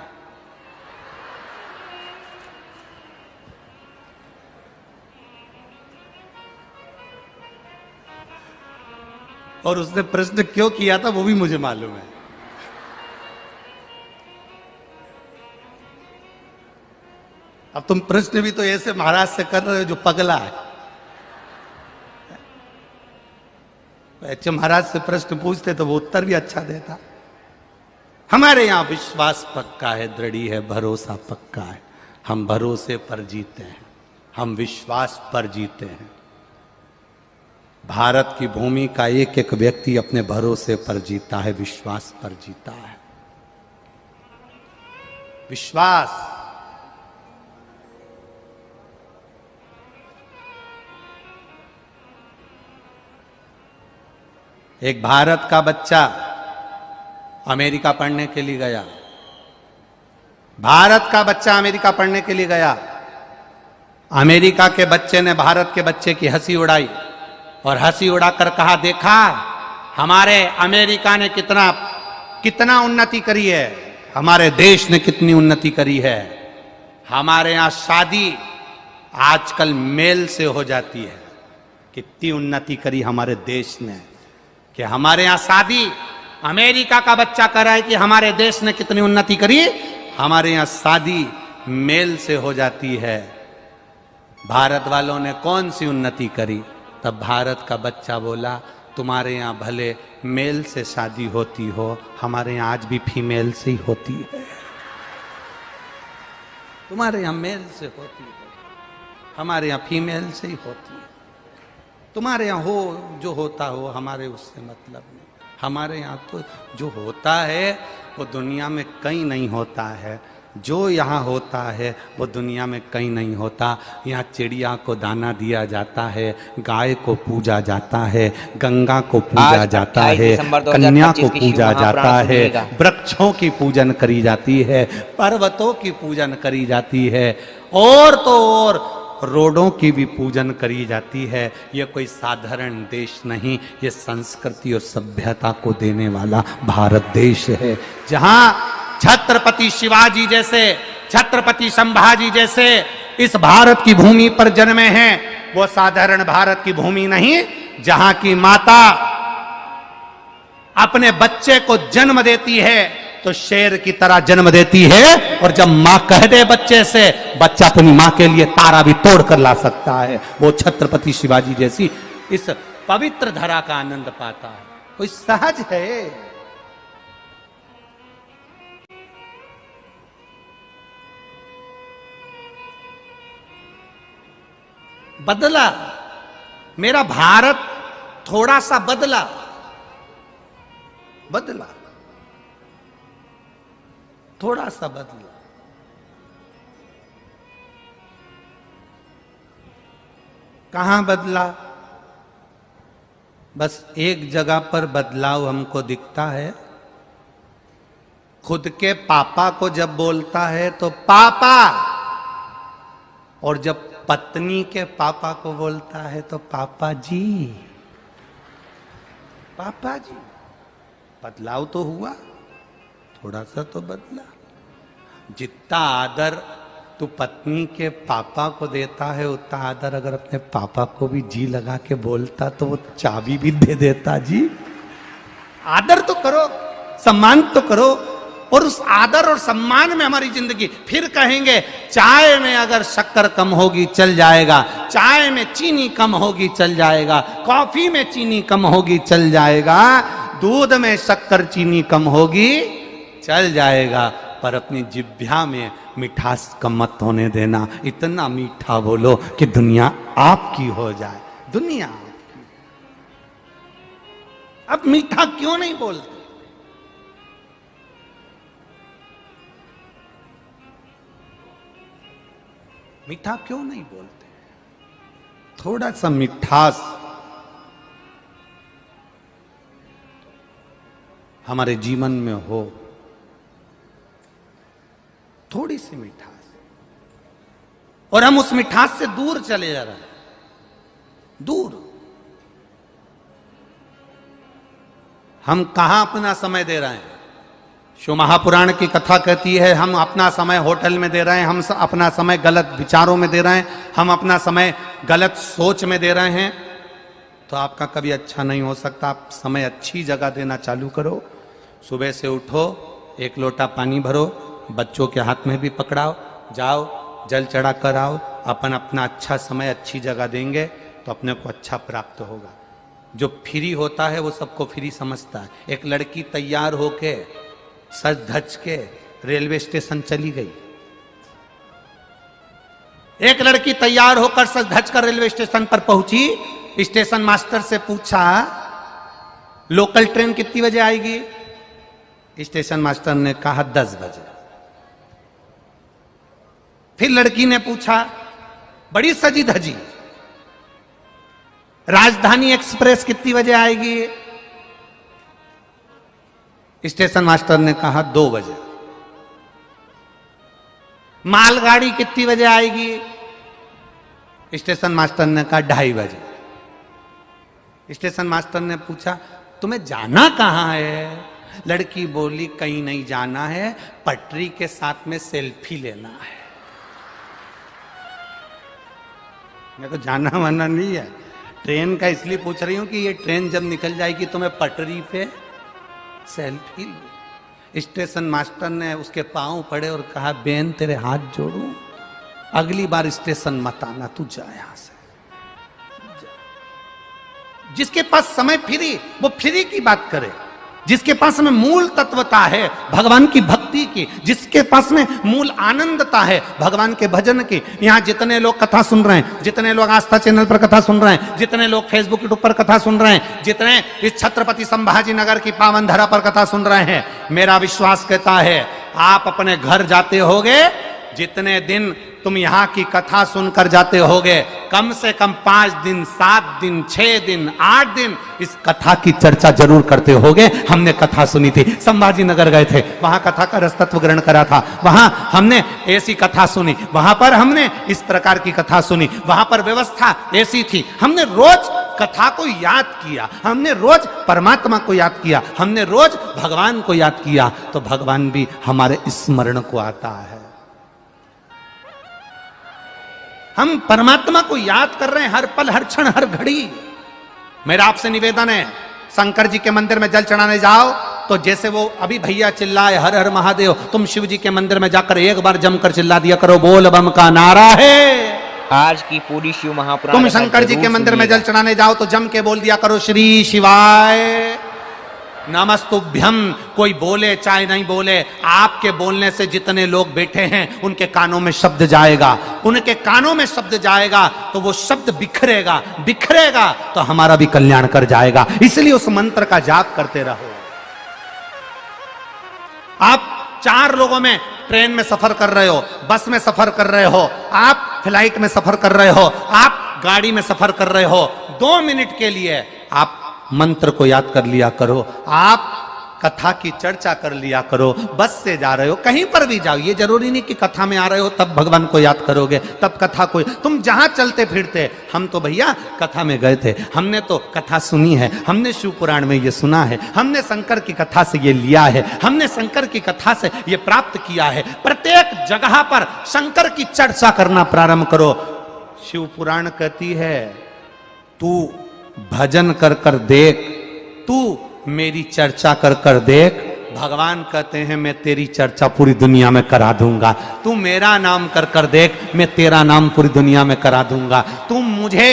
और उसने प्रश्न क्यों किया था वो भी मुझे मालूम है। अब तुम प्रश्न भी तो ऐसे महाराज से कर रहे हो जो पगला है। अच्छा, महाराज से प्रश्न पूछते तो वो उत्तर भी अच्छा देता। हमारे यहां विश्वास पक्का है, दृढ़ी है, भरोसा पक्का है। हम भरोसे पर जीते हैं, हम विश्वास पर जीते हैं। भारत की भूमि का एक एक व्यक्ति अपने भरोसे पर जीता है, विश्वास पर जीता है। विश्वास। एक भारत का बच्चा अमेरिका पढ़ने के लिए गया। भारत का बच्चा अमेरिका पढ़ने के लिए गया। अमेरिका के बच्चे ने भारत के बच्चे की हंसी उड़ाई और हंसी उड़ाकर कहा, देखा हमारे अमेरिका ने कितना उन्नति करी है, हमारे देश ने कितनी उन्नति करी है। हमारे यहां शादी आजकल मेल से हो जाती है। कितनी उन्नति करी हमारे देश ने कि हमारे यहां शादी, अमेरिका का बच्चा कह रहा है कि हमारे देश ने कितनी उन्नति करी, हमारे यहां शादी मेल से हो जाती है। भारत वालों ने कौन सी उन्नति करी? तब भारत का बच्चा बोला, तुम्हारे यहाँ भले मेल से शादी होती हो, हमारे यहाँ आज भी फीमेल से ही होती है। तुम्हारे यहाँ मेल से होती है। हमारे यहाँ फीमेल से ही होती है। तुम्हारे यहाँ हो जो होता हो, हमारे उससे मतलब नहीं। हमारे यहाँ तो जो होता है वो दुनिया में कहीं नहीं होता है। जो यहाँ होता है वो दुनिया में कहीं नहीं होता। यहाँ चिड़िया को दाना दिया जाता है, गाय को पूजा जाता है, गंगा को पूजा आज जाता 28 है, दिसंबर कन्या 2025 को की पूजा शिव जाता महापुराण है, सुनिएगा। वृक्षों की पूजन करी जाती है, पर्वतों की पूजन करी जाती है, और तो और रोडों की भी पूजन करी जाती है। यह कोई साधारण देश नहीं, ये संस्कृति और सभ्यता को देने वाला भारत देश है, जहां छत्रपति शिवाजी जैसे, छत्रपति संभाजी जैसे इस भारत की भूमि पर जन्मे हैं। वो साधारण भारत की भूमि नहीं, जहां की माता अपने बच्चे को जन्म देती है तो शेर की तरह जन्म देती है, और जब मां कह दे बच्चे से, बच्चा अपनी मां के लिए तारा भी तोड़ कर ला सकता है। वो छत्रपति शिवाजी जैसी इस पवित्र धरा का आनंद पाता है। कोई सहज है? बदला, मेरा भारत थोड़ा सा बदला, बदला, थोड़ा सा बदला। कहां बदला? बस एक जगह पर बदलाव हमको दिखता है। खुद के पापा को जब बोलता है तो पापा, और जब पत्नी के पापा को बोलता है तो पापा जी, पापा जी। बदलाव तो हुआ, थोड़ा सा तो बदला। जितना आदर तू पत्नी के पापा को देता है, उतना आदर अगर अपने पापा को भी जी लगा के बोलता तो वो चाबी भी दे देता। जी, आदर तो करो, सम्मान तो करो, और उस आदर और सम्मान में हमारी जिंदगी। फिर कहेंगे चाय में अगर शक्कर कम होगी चल जाएगा, चाय में चीनी कम होगी चल जाएगा, कॉफी में चीनी कम होगी चल जाएगा, दूध में शक्कर चीनी कम होगी चल जाएगा, पर अपनी जिह्वा में मिठास कम मत होने देना। इतना मीठा बोलो कि दुनिया आपकी हो जाए। दुनिया आपकी। अब मीठा क्यों नहीं बोलते? मीठा क्यों नहीं बोलते? थोड़ा सा मिठास हमारे जीवन में हो, थोड़ी सी मिठास, और हम उस मिठास से दूर चले जा रहे हैं, दूर। हम कहां अपना समय दे रहे हैं? शिव महापुराण की कथा कहती है हम अपना समय होटल में दे रहे हैं, हम अपना समय गलत विचारों में दे रहे हैं, हम अपना समय गलत सोच में दे रहे हैं, तो आपका कभी अच्छा नहीं हो सकता। आप समय अच्छी जगह देना चालू करो। सुबह से उठो, एक लोटा पानी भरो, बच्चों के हाथ में भी पकड़ाओ, जाओ जल चढ़ा कर आओ। अपन अपना अच्छा समय अच्छी जगह देंगे तो अपने को अच्छा प्राप्त होगा। जो फ्री होता है वो सबको फ्री समझता है। एक लड़की तैयार होके सज धज के रेलवे स्टेशन चली गई। एक लड़की तैयार होकर सज धज कर रेलवे स्टेशन पर पहुंची। स्टेशन मास्टर से पूछा लोकल ट्रेन कितनी बजे आएगी? स्टेशन मास्टर ने कहा 10 बजे। फिर लड़की ने पूछा बड़ी सजी धजी, राजधानी एक्सप्रेस कितनी बजे आएगी? स्टेशन मास्टर ने कहा 2 बजे। मालगाड़ी कितनी बजे आएगी? स्टेशन मास्टर ने कहा 2:30 बजे। स्टेशन मास्टर ने पूछा तुम्हें जाना कहां है? लड़की बोली कहीं नहीं जाना है, पटरी के साथ में सेल्फी लेना है। मैं तो जाना वाना नहीं है, ट्रेन का इसलिए पूछ रही हूं कि ये ट्रेन जब निकल जाएगी तो मैं पटरी पे सेल्फी लूं। स्टेशन मास्टर ने उसके पांव पड़े और कहा बेन तेरे हाथ जोड़ूं, अगली बार स्टेशन मत आना, तू जा यहां से। जिसके पास समय फ्री वो फ्री की बात करे। जिसके पास में मूल तत्वता है भगवान की भक्ति की, जिसके पास में मूल आनंदता है भगवान के भजन की। यहाँ जितने लोग कथा सुन रहे हैं, जितने लोग आस्था चैनल पर कथा सुन रहे हैं, जितने लोग फेसबुक यूट्यूब पर कथा सुन रहे हैं, जितने इस छत्रपति संभाजी नगर की पावन धरा पर कथा सुन रहे हैं, मेरा विश्वास कहता है आप अपने घर जाते होगे, जितने दिन तुम यहाँ की कथा सुनकर जाते होगे, कम से कम 5 दिन, 7 दिन, 6 दिन, 8 दिन इस कथा की चर्चा जरूर करते होगे। हमने कथा सुनी थी, संभाजी नगर गए थे, वहां कथा का रस तत्व ग्रहण करा था, वहां हमने ऐसी कथा सुनी, वहां पर हमने इस प्रकार की कथा सुनी, वहां पर व्यवस्था ऐसी थी, हमने रोज कथा को याद किया, हमने रोज परमात्मा को याद किया, हमने रोज भगवान को याद किया, तो भगवान भी हमारे स्मरण को आता है। हम परमात्मा को याद कर रहे हैं हर पल, हर क्षण, हर घड़ी। मेरा आपसे निवेदन है, शंकर जी के मंदिर में जल चढ़ाने जाओ तो जैसे वो अभी भैया चिल्लाए हर हर महादेव, तुम शिव जी के मंदिर में जाकर एक बार जमकर चिल्ला दिया करो, बोल बम का नारा है। आज की पूरी शिव महापुराण तुम शंकर जी के मंदिर में जल चढ़ाने जाओ तो जम के बोल दिया करो, श्री शिवाय नमस्तुभ्यम। कोई बोले चाहे नहीं बोले, आपके बोलने से जितने लोग बैठे हैं उनके कानों में शब्द जाएगा, उनके कानों में शब्द जाएगा तो वो शब्द बिखरेगा, बिखरेगा तो हमारा भी कल्याण कर जाएगा। इसलिए उस मंत्र का जाप करते रहो। आप 4 लोगों में ट्रेन में सफर कर रहे हो, बस में सफर कर रहे हो, आप फ्लाइट में सफर कर रहे हो, आप गाड़ी में सफर कर रहे हो, 2 मिनट के लिए आप मंत्र को याद कर लिया करो, आप कथा की चर्चा कर लिया करो। बस से जा रहे हो, कहीं पर भी जाओ, ये जरूरी नहीं कि कथा में आ रहे हो तब भगवान को याद करोगे, तब कथा को, तुम जहां चलते फिरते, हम तो भैया कथा में गए थे, हमने तो कथा सुनी है, हमने शिव पुराण में ये सुना है, हमने शंकर की कथा से ये लिया है, हमने शंकर की कथा से ये प्राप्त किया है। प्रत्येक जगह पर शंकर की चर्चा करना प्रारंभ करो। शिव पुराण कहती है तू भजन कर कर देख, तू मेरी चर्चा कर कर देख। भगवान कहते हैं मैं तेरी चर्चा पूरी दुनिया में करा दूंगा। तू मेरा नाम कर कर देख, मैं तेरा नाम पूरी दुनिया में करा दूंगा। तू मुझे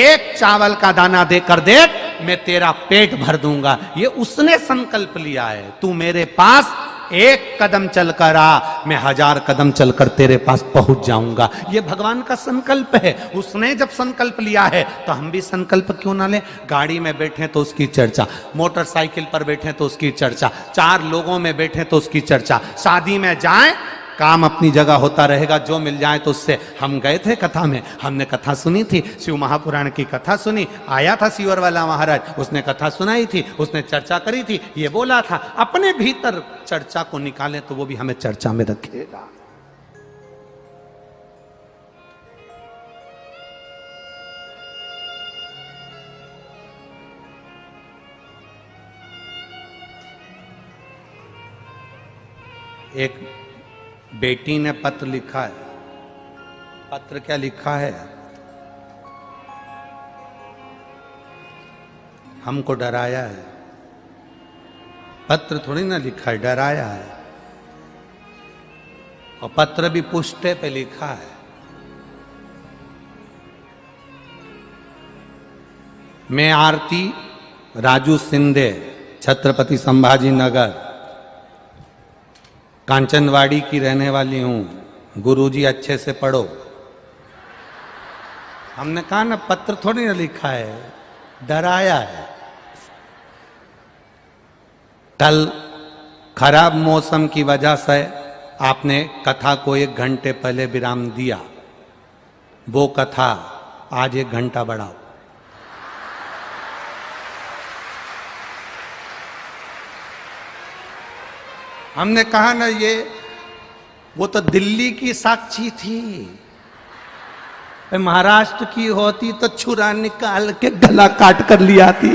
एक चावल का दाना दे कर देख, मैं तेरा पेट भर दूंगा। ये उसने संकल्प लिया है। तू मेरे पास एक कदम चलकर आ, मैं 1000 कदम चलकर तेरे पास पहुंच जाऊंगा। ये भगवान का संकल्प है। उसने जब संकल्प लिया है तो हम भी संकल्प क्यों ना लें। गाड़ी में बैठे तो उसकी चर्चा, मोटरसाइकिल पर बैठे तो उसकी चर्चा, 4 लोगों में बैठे तो उसकी चर्चा, शादी में जाएं, काम अपनी जगह होता रहेगा, जो मिल जाए तो उससे। हम गए थे कथा में, हमने कथा सुनी थी, शिव महापुराण की कथा सुनी। आया था सीवर वाला महाराज, उसने कथा सुनाई थी, उसने चर्चा करी थी, ये बोला था अपने भीतर चर्चा को निकालें तो वो भी हमें चर्चा में रखेगा। एक बेटी ने पत्र लिखा है। पत्र क्या लिखा है? हमको डराया है। पत्र थोड़ी ना लिखा है, डराया है। और पत्र भी पुष्टे पे लिखा है। मैं आरती राजू सिंधे, छत्रपति संभाजी नगर, कांचनवाड़ी की रहने वाली हूं। गुरुजी अच्छे से पढ़ो। हमने कहा ना पत्र थोड़ी ना लिखा है, डराया है। कल खराब मौसम की वजह से आपने कथा को 1 घंटे पहले विराम दिया। वो कथा आज 1 घंटा बढ़ाओ। हमने कहा ना ये वो तो दिल्ली की साक्षी थी, महाराष्ट्र की होती तो छुरा निकाल के गला काट कर लिया थी।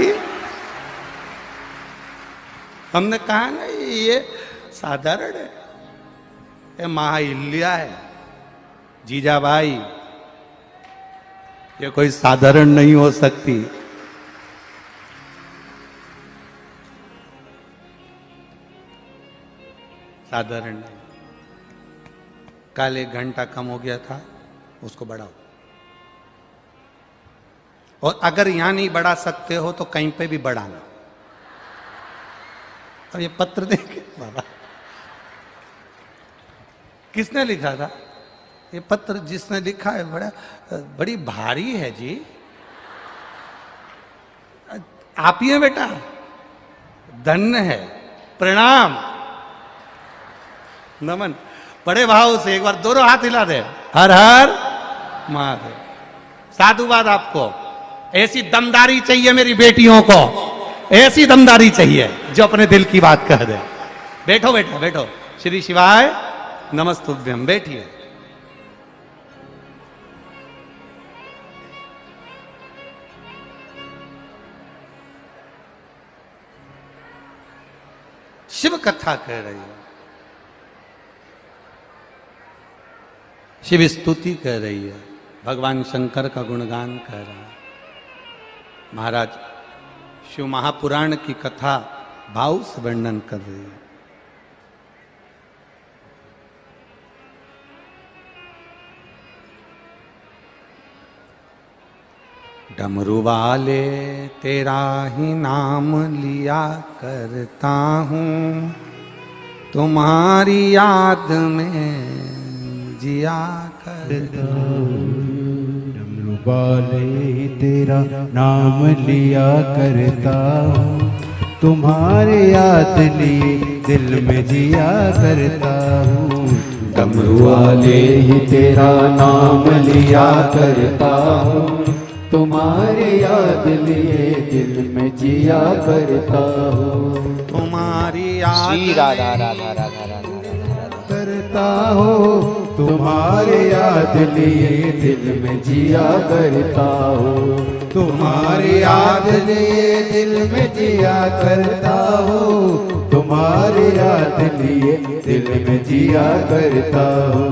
हमने कहा ना ये साधारण है, ये महाहिल्या है, जीजाबाई, ये कोई साधारण नहीं हो सकती। साधारण नहीं। कल 1 घंटा कम हो गया था, उसको बढ़ाओ। और अगर यहां नहीं बढ़ा सकते हो तो कहीं पे भी बढ़ाना। अब ये पत्र देखे बाबा, किसने लिखा था ये पत्र? जिसने लिखा है बड़ी भारी है जी। आप ही हैं बेटा, धन्य है, प्रणाम, नमन। बड़े भाव से एक बार दोनों हाथ हिला दे, हर हर महादेव। साधुवाद आपको। ऐसी दमदारी चाहिए मेरी बेटियों को, ऐसी दमदारी चाहिए जो अपने दिल की बात कह दे। बैठो बैठो बैठो, श्री शिवाय नमस्तुभ्यम, बैठिए। शिव कथा कह रही है, शिव स्तुति कह रही है, भगवान शंकर का गुणगान कह रहा है। महाराज शिव महापुराण की कथा भाव से वर्णन कर रही है। डमरू वाले तेरा ही नाम लिया करता हूँ, तुम्हारी याद में जिया करता हूँ। डमरू वाले तेरा नाम लिया करता हूँ, तुम्हारे याद लिए दिल में जिया करता हूँ। डमरू वाले ही तेरा नाम लिया करता हूँ, तुम्हारे याद लिए दिल में जिया करता हूँ। तुम्हारी याद श्री राधा राधा राधा राधा राधा करता हो, तुम्हारे याद लिए दिल में जिया करता हो। तुम्हारे याद लिए दिल में जिया करता हो, तुम्हारे याद लिए दिल में जिया करता हो।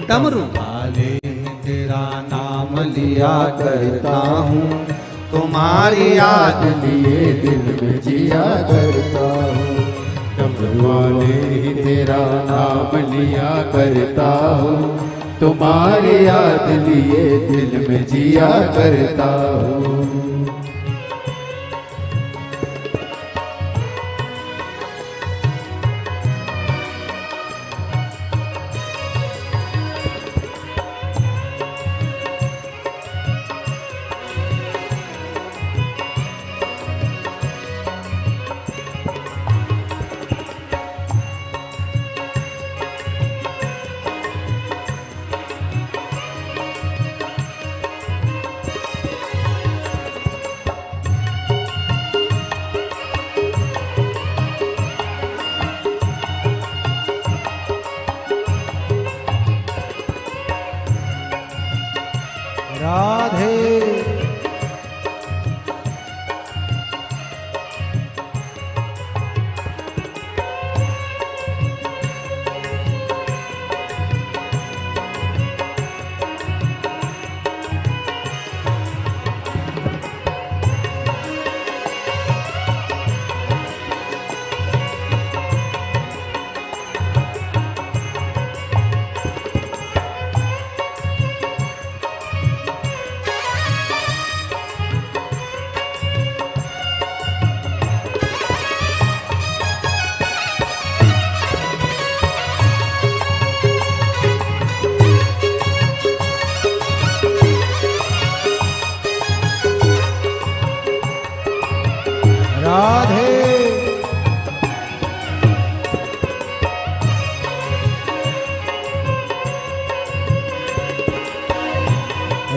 डमरू वाले तेरा नाम लिया करता हूँ, तुम्हारी याद लिए दिल में जिया करता हूँ। डमरू वाले ही तेरा नाम लिया करता हूँ, तुम्हारे याद लिए दिल में जिया करता हूँ। राधे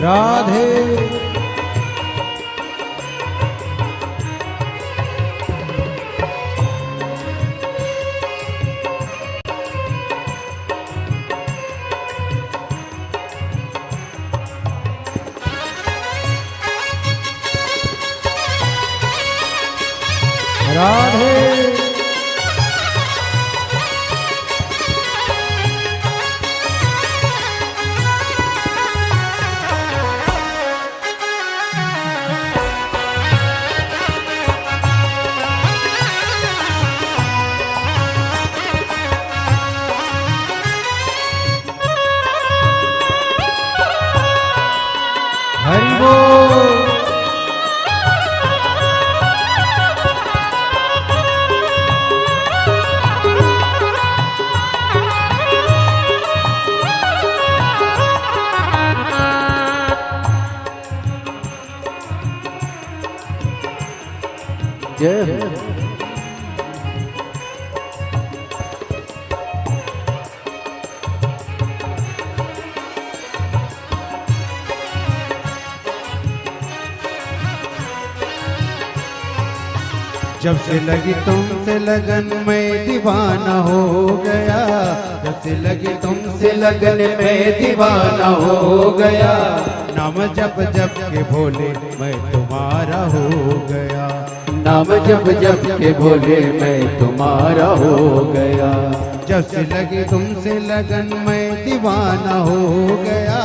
राधे राधे हरि बोल। जय हो। जब से लगी तुमसे लगन मैं दीवाना हो गया, जब से लगी तुमसे लगन मैं दीवाना हो गया, नाम जप जप के भोले मैं तुम्हारा हो गया, नाम जप जप के भोले मैं तुम्हारा हो गया। जब से लगी तुमसे लगन मैं दीवाना हो गया,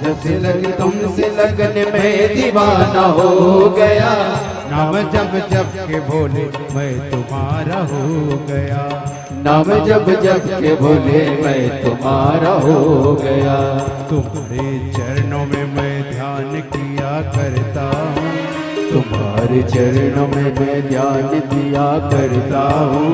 जब से लगी तुमसे लगन मैं दीवाना हो गया, नाम जप जप के भोले मैं तुम्हारा हो गया, नाम जप जप के भोले मैं तुम्हारा हो गया। तुम्हारे चरणों में मैं ध्यान किया करता हूँ, तुम्हारे चरणों में मैं ध्यान दिया करता हूँ,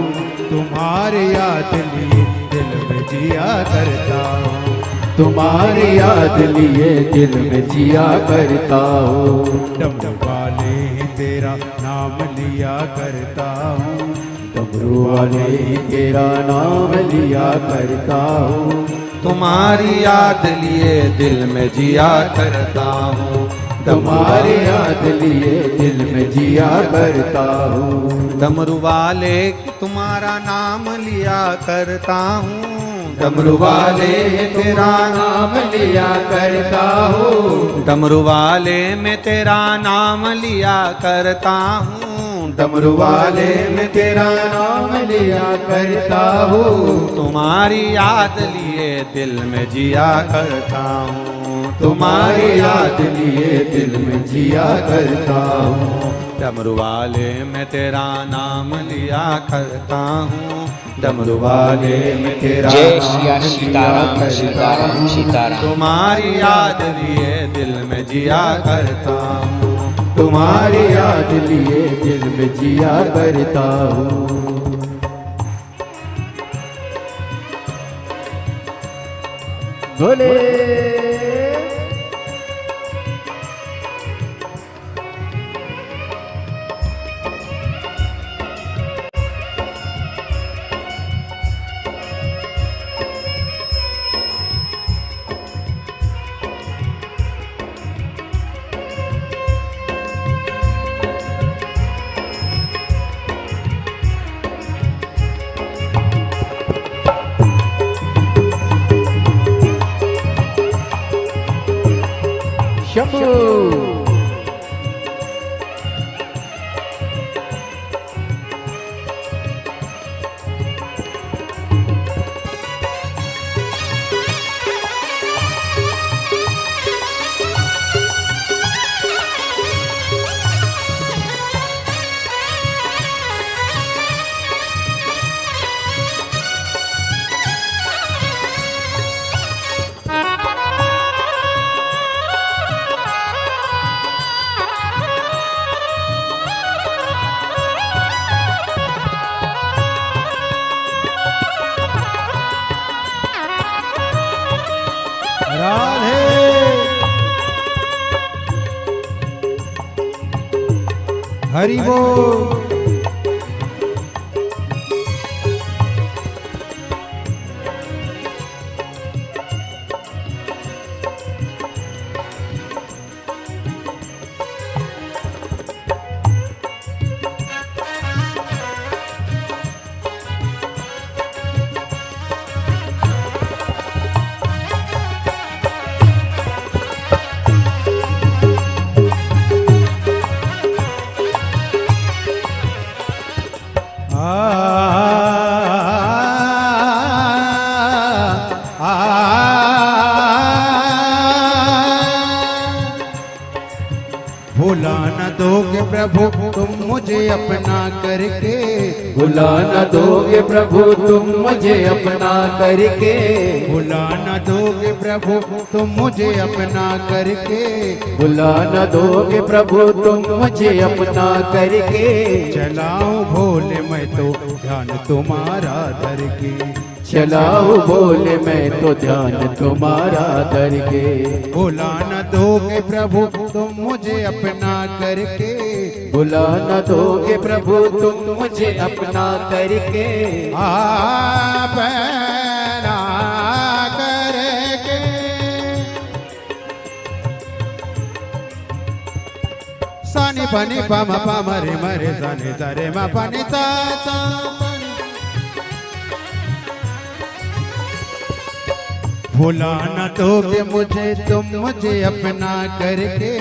तुम्हारे याद लिए दिल में जिया करता हूँ, तुम्हारी याद लिए दिल में जिया करता हूँ। डमरू वाले ही तेरा नाम लिया करता हूँ, डमरू वाले ही तेरा नाम लिया करता हूँ, तुम्हारी याद लिए दिल में जिया करता हूँ, तुम्हारी याद लिए दिल में जिया करता हूँ। डमरू वाले तुम्हारा नाम लिया करता हूँ, डमरू वाले तेरा नाम लिया करता हूँ, डमरू वाले में तेरा नाम लिया करता हूँ, डमरू वाले में तेरा नाम लिया करता हूँ, तुम्हारी याद लिए दिल में जिया करता हूँ, तुम्हारी याद लिए दिल में जिया करता हूँ। डमरू वाले में तेरा नाम लिया करता हूँ, डमरू वाले में तेरा जय नाम श्री लिया सीताराम करता सीताराम हूँ, सीताराम। तुम्हारी याद लिए दिल में जिया करता हूँ, तुम्हारी याद लिए दिल में जिया करता हूँ। बोले शंभू। राधे हरि बोल। भुला न दोगे प्रभु तुम मुझे अपना करके, भुला न दोगे प्रभु तुम मुझे अपना करके, भुला न दोगे प्रभु तुम मुझे अपना करके, भुला न दोगे प्रभु तुम मुझे अपना करके। चलाऊं भोले मैं तो ध्यान तुम्हारा धर के, चलाओ बोले मैं तो ध्यान तुम्हारा करके। भुला न दोगे प्रभु तुम मुझे अपना करके। भुला न दोगे प्रभु तुम मुझे अपना करके। अपना करके सानी पनी पम पम रे मरे सानी सरे मा पनी सा सा। भुला न दोगे मुझे तुम मुझे अपना करके।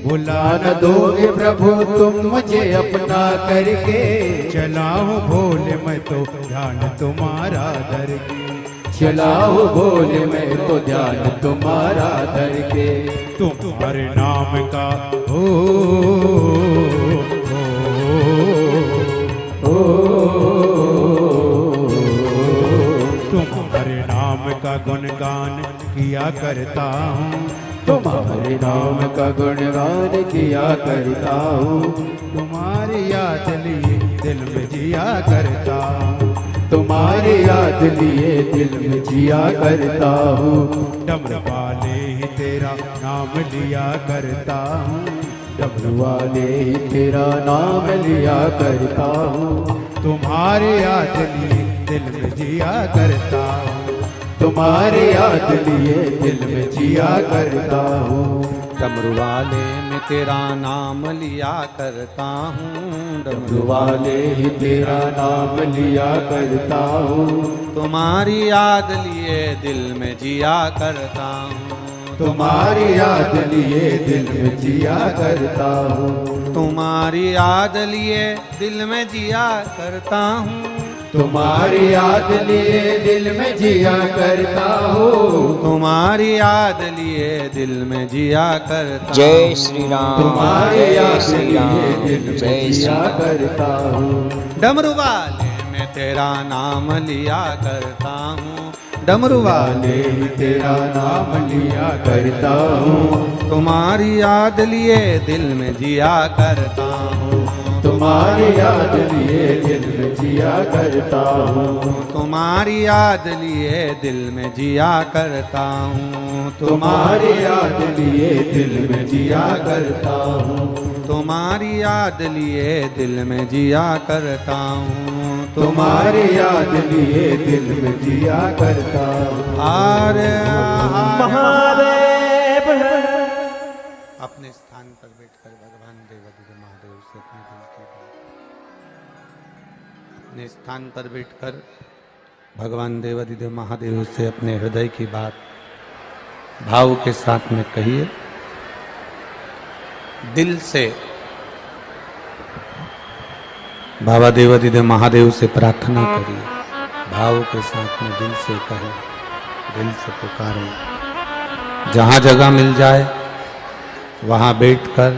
भुला न दोगे प्रभु तुम मुझे अपना करके। चलाओ भोले मैं तो ध्यान तुम्हारा करके। चलाओ भोले मैं तो ध्यान तुम्हारा करके। तुम्हारे नाम का ओ तुम्हारे नाम का गुणगान किया करता हूँ। तुम्हारे नाम का गुणगान किया करता हूँ। तुम्हारी याद लिए दिल में जिया करता हूँ। तुम्हारी याद लिए दिल में जिया करता हूँ। डमरू वाले ही तेरा नाम लिया करता हूँ। डमरू वाले ही तेरा नाम लिया करता हूँ। तुम्हारी याद लिए दिल में जिया करता हूँ। तुम्हारे याद लिए दिल में जिया करता हूँ। डमरू वाले में तेरा नाम लिया करता हूँ। डमरू वाले ही तेरा नाम लिया करता हूँ। तुम्हारी याद लिए दिल में जिया करता हूँ। तुम्हारी याद लिए दिल में जिया करता हूँ। तुम्हारी याद लिए दिल में जिया करता हूँ। तुम्हारी याद लिए दिल में जिया करता हूँ। तुम्हारी याद लिए दिल में जिया करता हूँ। जय श्री राम। तुम्हारी याद श्री राम। लिए दिल में जय श्री जिया राम। करता हूँ। डमरू वाले में तेरा नाम लिया करता हूँ। डमरू वाले ही तेरा नाम लिया करता हूँ। तुम्हारी याद लिए दिल में जिया करता हूँ। तुम्हारी याद लिए दिल में जिया करता हूँ। तुम्हारी याद लिए दिल में जिया करता हूँ। तुम्हारी याद लिए दिल में जिया करता हूँ। तुम्हारी याद लिए दिल में जिया करता हूँ। तुम्हारी याद लिए दिल में जिया करता हूँ। महादेव अपने स्थान पर बैठकर भगवान देवाधिदेव महादेव से अपने दिल की बात, अपने स्थान पर बैठकर भगवान देवाधिदेव महादेव से अपने हृदय की बात भाव के साथ में कहिए। दिल से बाबा देवाधिदेव महादेव से प्रार्थना करिए। भाव के साथ में दिल से कहें, दिल से पुकारें। जहां जगह मिल जाए वहां बैठकर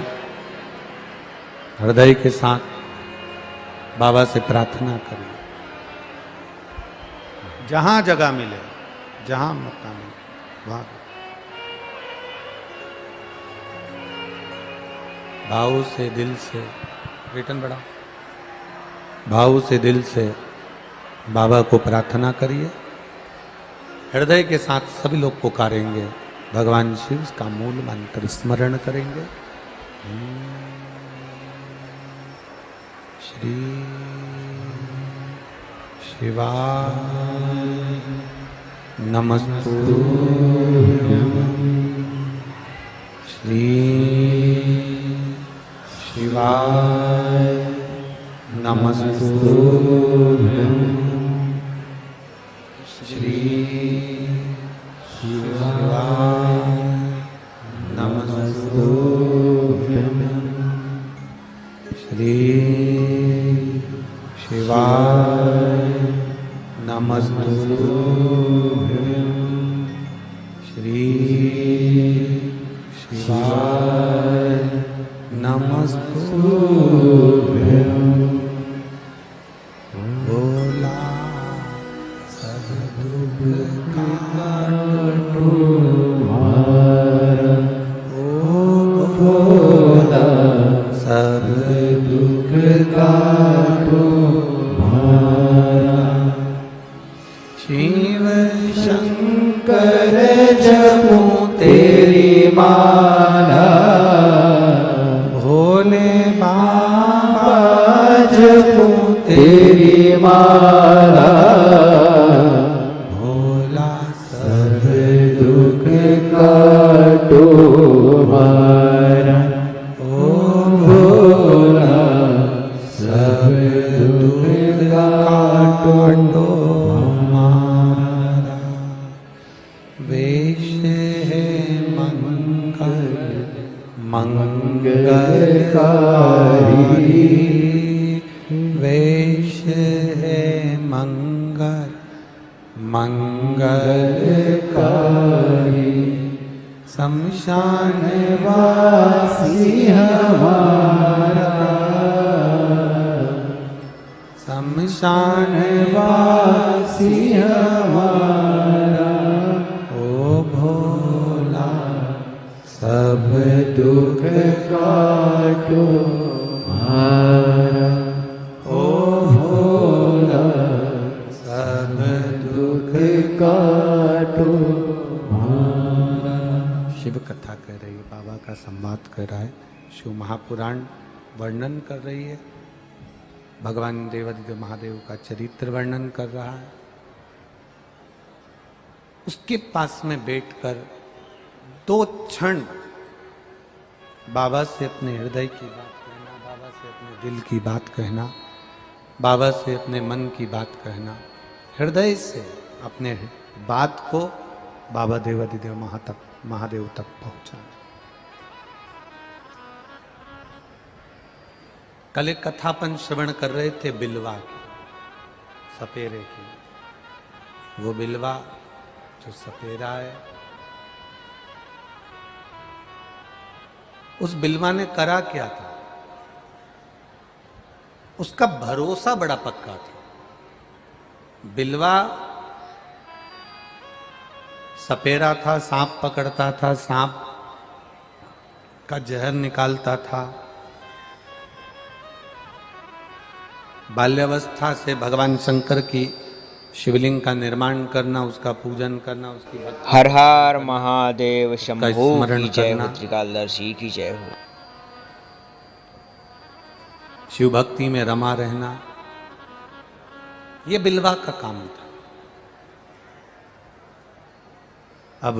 हृदय के साथ बाबा से प्रार्थना करिए। जहां जगह मिले, जहां मौका मिले वहां भाव से दिल से रिटर्न बढ़ा, भाव से दिल से बाबा को प्रार्थना करिए। हृदय के साथ सभी लोग पुकारेंगे। भगवान शिव का मूल मंत्र स्मरण करेंगे। श्री शिवाय नमस्तुभ्यं। श्री शिवाय नमस्तुभ्यं। श्री शिवाय नमस्तुभ्यं। श्री शिवाय नमस्तुभ्यं। श्री शिवाय नमस्तुभ्यं। भोला सब दुख काटो ओ भोला सब दुख काटो। श्री तेरी माला भोला सब दुख काटो हमारा ओ भोला सब दुख काटो हमारा। वेश है मंगल मंगलकारी, वेश है मंगल मंगलकारी। शमशान वासी हमारा शमशान वासी हमारा ओ भोला सब दुख काटो हमारा ओ भोला सब दुख काटो हमारा। शिव कथा कर रही है, बाबा का संवाद कर रहा है, शिव महापुराण वर्णन कर रही है, भगवान देवादिदेव महादेव का चरित्र वर्णन कर रहा है। उसके पास में बैठकर 2 क्षण बाबा से अपने हृदय की बात कहना, बाबा से अपने दिल की बात कहना, बाबा से अपने मन की बात कहना, हृदय से अपने बात को बाबा देवादिदेव महादेव तक पहुंचाना। कल एक कथापन श्रवण कर रहे थे बिलवा की, सपेरे की। वो बिलवा जो सपेरा है, उस बिलवा ने करा क्या था? उसका भरोसा बड़ा पक्का था। बिलवा सपेरा था, सांप पकड़ता था, सांप का जहर निकालता था। बाल्यावस्था से भगवान शंकर की शिवलिंग का निर्माण करना, उसका पूजन करना, उसकी भक्ति, हर हर महादेव शंभो स्मरण की जय करना। हो, त्रिकालदर्शी की जय हो। शिव भक्ति में रमा रहना, यह बिलवा का काम था। अब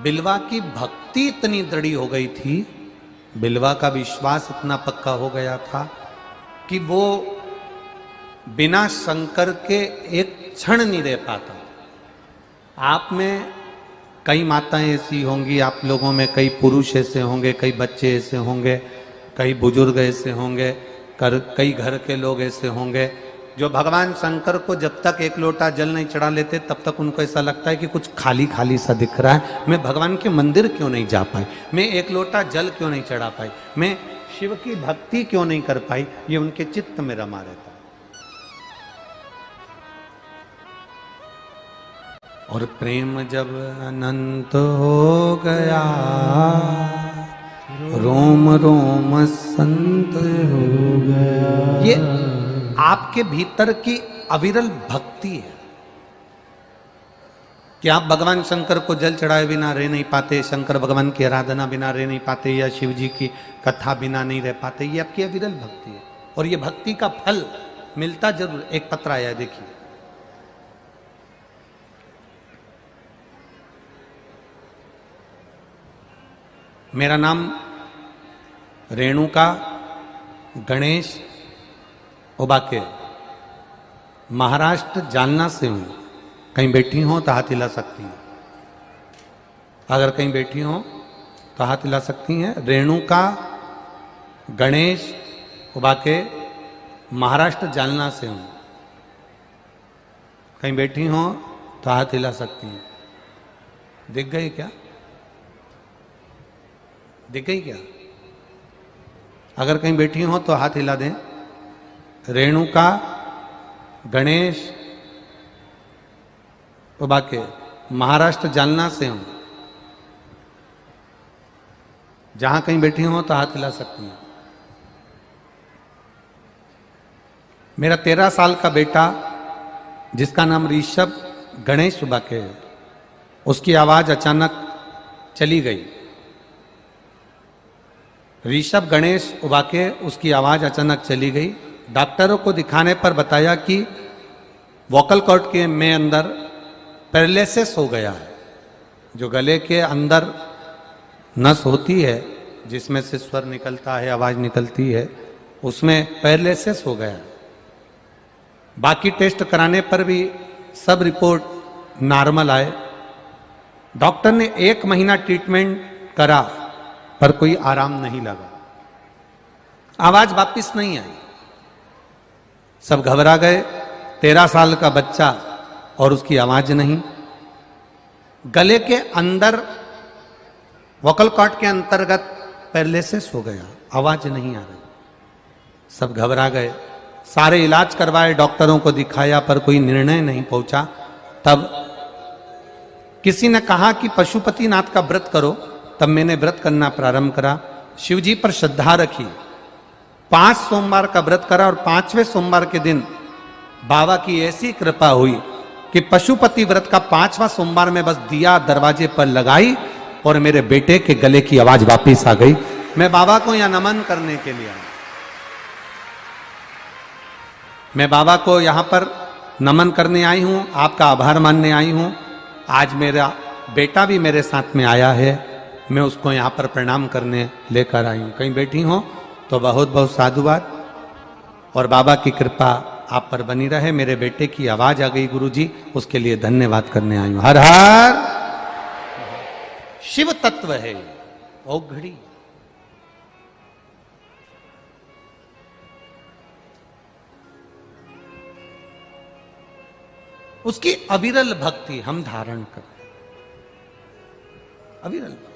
बिलवा की भक्ति इतनी दृढ़ी हो गई थी, बिलवा का विश्वास इतना पक्का हो गया था कि वो बिना शंकर के एक क्षण नहीं रह पाता। आप में कई माताएं ऐसी होंगी, आप लोगों में कई पुरुष ऐसे होंगे, कई बच्चे ऐसे होंगे, कई बुजुर्ग ऐसे होंगे, कई घर के लोग ऐसे होंगे जो भगवान शंकर को जब तक एक लोटा जल नहीं चढ़ा लेते तब तक उनको ऐसा लगता है कि कुछ खाली खाली सा दिख रहा है। मैं भगवान के मंदिर क्यों नहीं जा पाई, मैं एक लोटा जल क्यों नहीं चढ़ा पाई, मैं शिव की भक्ति क्यों नहीं कर पाई, ये उनके चित्त में रमा रहता है। और प्रेम जब अनंत हो गया, रोम रोम संत हो गया। ये आपके भीतर की अविरल भक्ति है कि आप भगवान शंकर को जल चढ़ाए बिना रह नहीं पाते, शंकर भगवान की आराधना बिना रह नहीं पाते, या शिव जी की कथा बिना नहीं रह पाते। ये आपकी अविरल भक्ति है और ये भक्ति का फल मिलता जरूर। एक पत्र आया है, देखिए। मेरा नाम रेणुका गणेश उबाके, महाराष्ट्र जालना से हूं। कहीं बैठी हो तो हाथ हिला सकती हैं, अगर कहीं बैठी हो तो हाथ हिला सकती हैं। रेणुका गणेश उबाके, महाराष्ट्र जालना से हूं। कहीं बैठी हो तो हाथ हिला सकती हैं। दिख गई क्या? दिख गई क्या? अगर कहीं बैठी हो तो हाथ हिला दें। रेणुका गणेश उबाके, महाराष्ट्र जालना से हूं। जहां कहीं बैठी हो तो हाथ हिला सकती हैं। मेरा 13 साल का बेटा जिसका नाम ऋषभ गणेश उबाके है, उसकी आवाज अचानक चली गई। ऋषभ गणेश उबाके, उसकी आवाज अचानक चली गई। डॉक्टरों को दिखाने पर बताया कि वोकल कॉर्ड के में अंदर पैरालिसिस हो गया है। जो गले के अंदर नस होती है जिसमें से स्वर निकलता है, आवाज निकलती है, उसमें पैरालिसिस हो गया। बाकी टेस्ट कराने पर भी सब रिपोर्ट नॉर्मल आए। डॉक्टर ने 1 महीना ट्रीटमेंट करा पर कोई आराम नहीं लगा, आवाज वापिस नहीं आई। सब घबरा गए। 13 साल का बच्चा और उसकी आवाज नहीं। गले के अंदर वोकल कॉर्ड के अंतर्गत पैरालिसिस हो गया, आवाज नहीं आ रही। सब घबरा गए। सारे इलाज करवाए, डॉक्टरों को दिखाया पर कोई निर्णय नहीं पहुंचा। तब किसी ने कहा कि पशुपतिनाथ का व्रत करो। तब मैंने व्रत करना प्रारंभ करा, शिव जी पर श्रद्धा रखी। 5 सोमवार का व्रत करा और 5वें सोमवार के दिन बाबा की ऐसी कृपा हुई कि पशुपति व्रत का 5वां सोमवार में बस दिया दरवाजे पर लगाई और मेरे बेटे के गले की आवाज वापस आ गई। मैं बाबा को यहां नमन करने के लिए आया। मैं बाबा को यहां पर नमन करने आई हूं, आपका आभार मानने आई हूं। आज मेरा बेटा भी मेरे साथ में आया है, मैं उसको यहां पर प्रणाम करने लेकर आई हूं। कहीं बैठी हो तो बहुत बहुत साधुवाद और बाबा की कृपा आप पर बनी रहे। मेरे बेटे की आवाज आ गई गुरुजी, उसके लिए धन्यवाद करने आई हूं। हर हर शिव तत्व है ओ घड़ी। उसकी अविरल भक्ति हम धारण करें, अविरल भक्ति।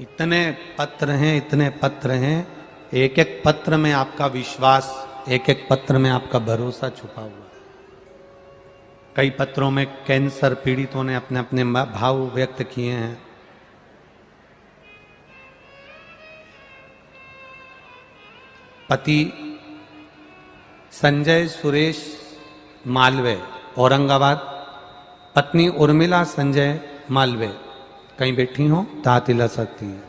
इतने पत्र हैं, इतने पत्र हैं, एक एक पत्र में आपका विश्वास, एक एक पत्र में आपका भरोसा छुपा हुआ। कई पत्रों में कैंसर पीड़ितों ने अपने अपने भाव व्यक्त किए हैं। पति संजय सुरेश मालवे औरंगाबाद, पत्नी उर्मिला संजय मालवे कहीं बैठी हो तो हाथ हिला सकती है।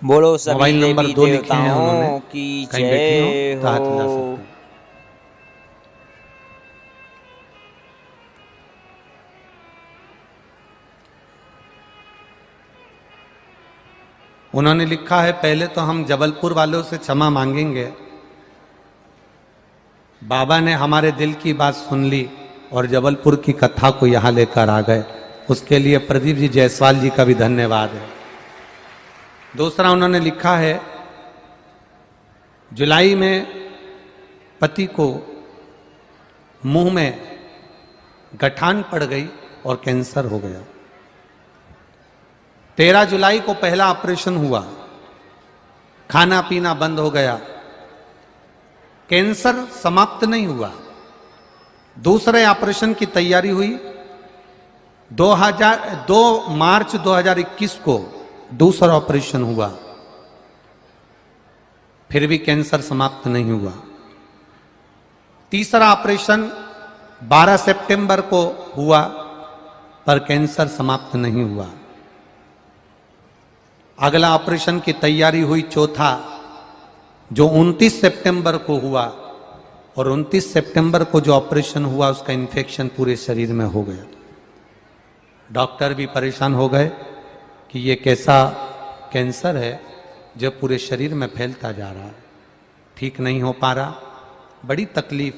बोलो सभी मोबाइल नंबर देवी 2 लिखे हैं देवताओं उन्होंने, की कहीं बैठी हो जय तो हाथ हिला हो। सकती है। उन्होंने लिखा है, पहले तो हम जबलपुर वालों से क्षमा मांगेंगे। बाबा ने हमारे दिल की बात सुन ली और जबलपुर की कथा को यहां लेकर आ गए, उसके लिए प्रदीप जी जायसवाल जी का भी धन्यवाद है। दूसरा उन्होंने लिखा है, जुलाई में पति को मुंह में गठान पड़ गई और कैंसर हो गया। 13 जुलाई को पहला ऑपरेशन हुआ, खाना पीना बंद हो गया, कैंसर समाप्त नहीं हुआ। दूसरे ऑपरेशन की तैयारी हुई। 2 मार्च 2021 को दूसरा ऑपरेशन हुआ, फिर भी कैंसर समाप्त नहीं हुआ। तीसरा ऑपरेशन 12 सितंबर को हुआ पर कैंसर समाप्त नहीं हुआ। अगला ऑपरेशन की तैयारी हुई, चौथा, जो 29 सितंबर को हुआ, और 29 सितंबर को जो ऑपरेशन हुआ उसका इन्फेक्शन पूरे शरीर में हो गया। डॉक्टर भी परेशान हो गए कि ये कैसा कैंसर है जो पूरे शरीर में फैलता जा रहा है, ठीक नहीं हो पा रहा, बड़ी तकलीफ,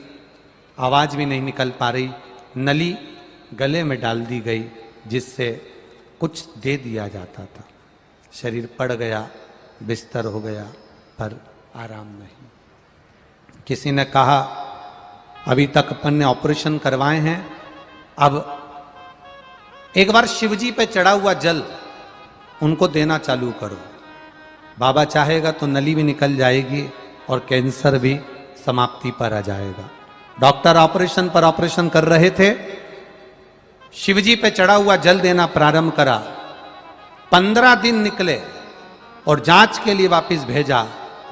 आवाज भी नहीं निकल पा रही। नली गले में डाल दी गई जिससे कुछ दे दिया जाता था। शरीर पड़ गया, बिस्तर हो गया, पर आराम नहीं। किसी ने कहा अभी तक अपन ने ऑपरेशन करवाए हैं, अब एक बार शिवजी पे चढ़ा हुआ जल उनको देना चालू करो। बाबा चाहेगा तो नली भी निकल जाएगी और कैंसर भी समाप्ति पर आ जाएगा। डॉक्टर ऑपरेशन पर ऑपरेशन कर रहे थे, शिवजी पे चढ़ा हुआ जल देना प्रारंभ करा। 15 दिन निकले और जांच के लिए वापस भेजा।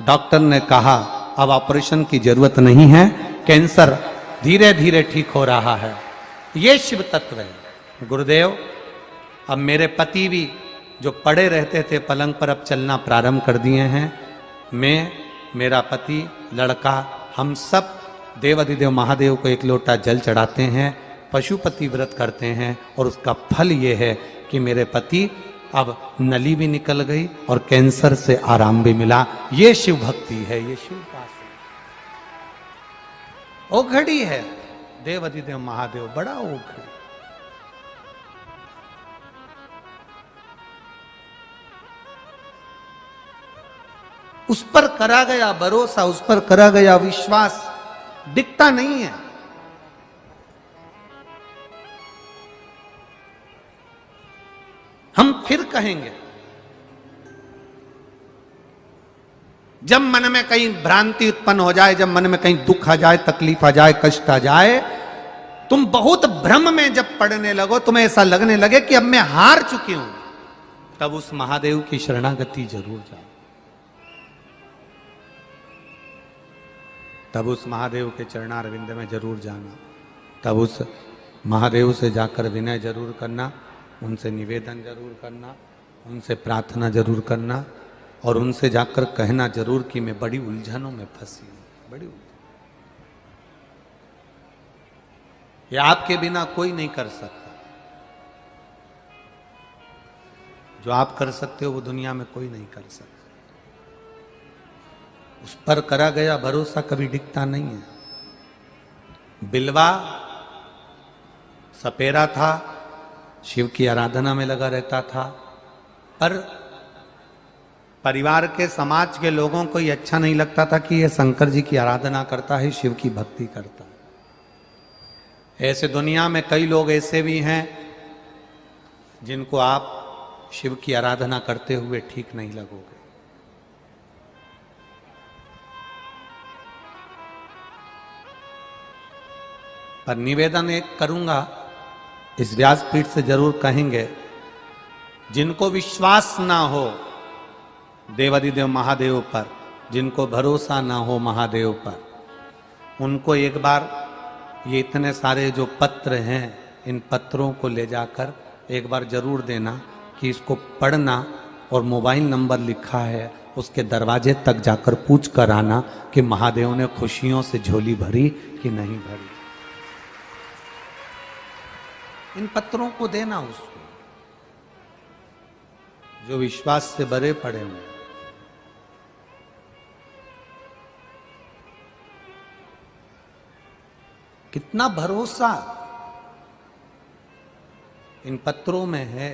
डॉक्टर ने कहा अब ऑपरेशन की जरूरत नहीं है, कैंसर धीरे धीरे ठीक हो रहा है। ये शिव तत्व है। गुरुदेव अब मेरे पति भी जो पड़े रहते थे पलंग पर, अब चलना प्रारंभ कर दिए हैं। मैं, मेरा पति, लड़का, हम सब देवाधिदेव महादेव को एक लोटा जल चढ़ाते हैं, पशुपति व्रत करते हैं, और उसका फल ये है कि मेरे पति अब नली भी निकल गई और कैंसर से आराम भी मिला। ये शिव भक्ति है, ये शिव पास है, ओ घड़ी है देवाधिदेव महादेव, बड़ा ओ घड़ी। उस पर करा गया भरोसा, उस पर करा गया विश्वास दिखता नहीं है। हम फिर कहेंगे, जब मन में कहीं भ्रांति उत्पन्न हो जाए, जब मन में कहीं दुख आ जाए, तकलीफ आ जाए, कष्ट आ जाए, तुम बहुत भ्रम में जब पड़ने लगो, तुम्हें ऐसा लगने लगे कि अब मैं हार चुकी हूं, तब उस महादेव की शरणागति जरूर जाओ। तब उस महादेव के चरणारविंद में जरूर जाना, तब उस महादेव से जाकर विनय जरूर करना, उनसे निवेदन जरूर करना, उनसे प्रार्थना जरूर करना, और उनसे जाकर कहना जरूर कि मैं बड़ी उलझनों में फंसी हूं, बड़ी उलझन। ये आपके बिना कोई नहीं कर सकता। जो आप कर सकते हो वो दुनिया में कोई नहीं कर सकता। उस पर करा गया भरोसा कभी डिगता नहीं है। बिलवा सपेरा था, शिव की आराधना में लगा रहता था, पर परिवार के, समाज के लोगों को ये अच्छा नहीं लगता था कि ये शंकर जी की आराधना करता है, शिव की भक्ति करता है। ऐसे दुनिया में कई लोग ऐसे भी हैं जिनको आप शिव की आराधना करते हुए ठीक नहीं लगोगे। पर निवेदन एक करूंगा, इस व्यासपीठ से जरूर कहेंगे, जिनको विश्वास ना हो देवाधिदेव महादेव पर, जिनको भरोसा ना हो महादेव पर, उनको एक बार ये इतने सारे जो पत्र हैं, इन पत्रों को ले जाकर एक बार जरूर देना कि इसको पढ़ना, और मोबाइल नंबर लिखा है उसके दरवाजे तक जाकर पूछ कर आना कि महादेव ने खुशियों से झोली भरी कि नहीं भरी। इन पत्रों को देना उसको जो विश्वास से भरे पड़े हुए। कितना भरोसा इन पत्रों में है,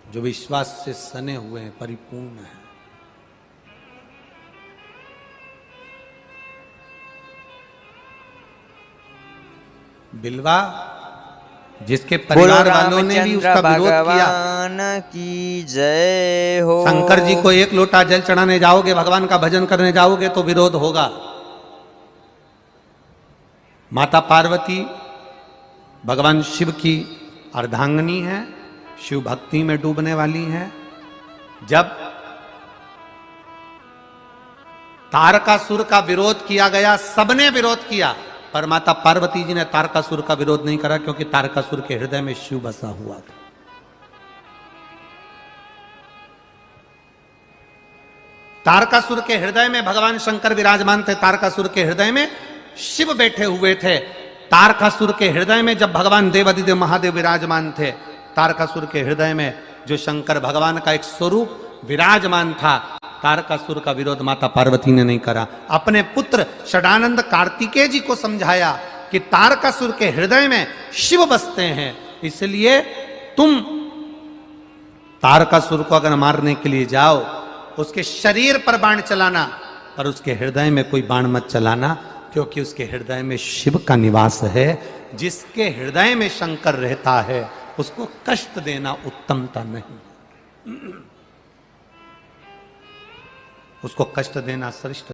जो विश्वास से सने हुए हैं, परिपूर्ण है। बिलवा जिसके परिवार वालों ने भी उसका विरोध किया, की जय हो। शंकर जी को एक लोटा जल चढ़ाने जाओगे, भगवान का भजन करने जाओगे तो विरोध होगा। माता पार्वती भगवान शिव की अर्धांगिनी है, शिव भक्ति में डूबने वाली है। जब तारकासुर का विरोध किया गया, सबने विरोध किया, पर माता पार्वती जी ने तारकासुर का विरोध नहीं करा, क्योंकि तारकासुर के हृदय में शिव बसा हुआ था। तारकासुर के हृदय में भगवान शंकर विराजमान थे, तारकासुर के हृदय में शिव बैठे हुए थे। तारकासुर के हृदय में जब भगवान देवाधिदेव महादेव विराजमान थे, तारकासुर के हृदय में जो शंकर भगवान का एक स्वरूप विराजमान था, तारकासुर का विरोध माता पार्वती ने नहीं करा। अपने पुत्र षडानंद कार्तिकेय जी को समझाया कि तारकासुर के हृदय में शिव बसते हैं, इसलिए तुम तारकासुर को अगर मारने के लिए जाओ, उसके शरीर पर बाण चलाना, पर उसके हृदय में कोई बाण मत चलाना, क्योंकि उसके हृदय में शिव का निवास है। जिसके हृदय में शंकर रहता है उसको कष्ट देना उत्तमता नहीं, उसको कष्ट देना श्रेष्ठ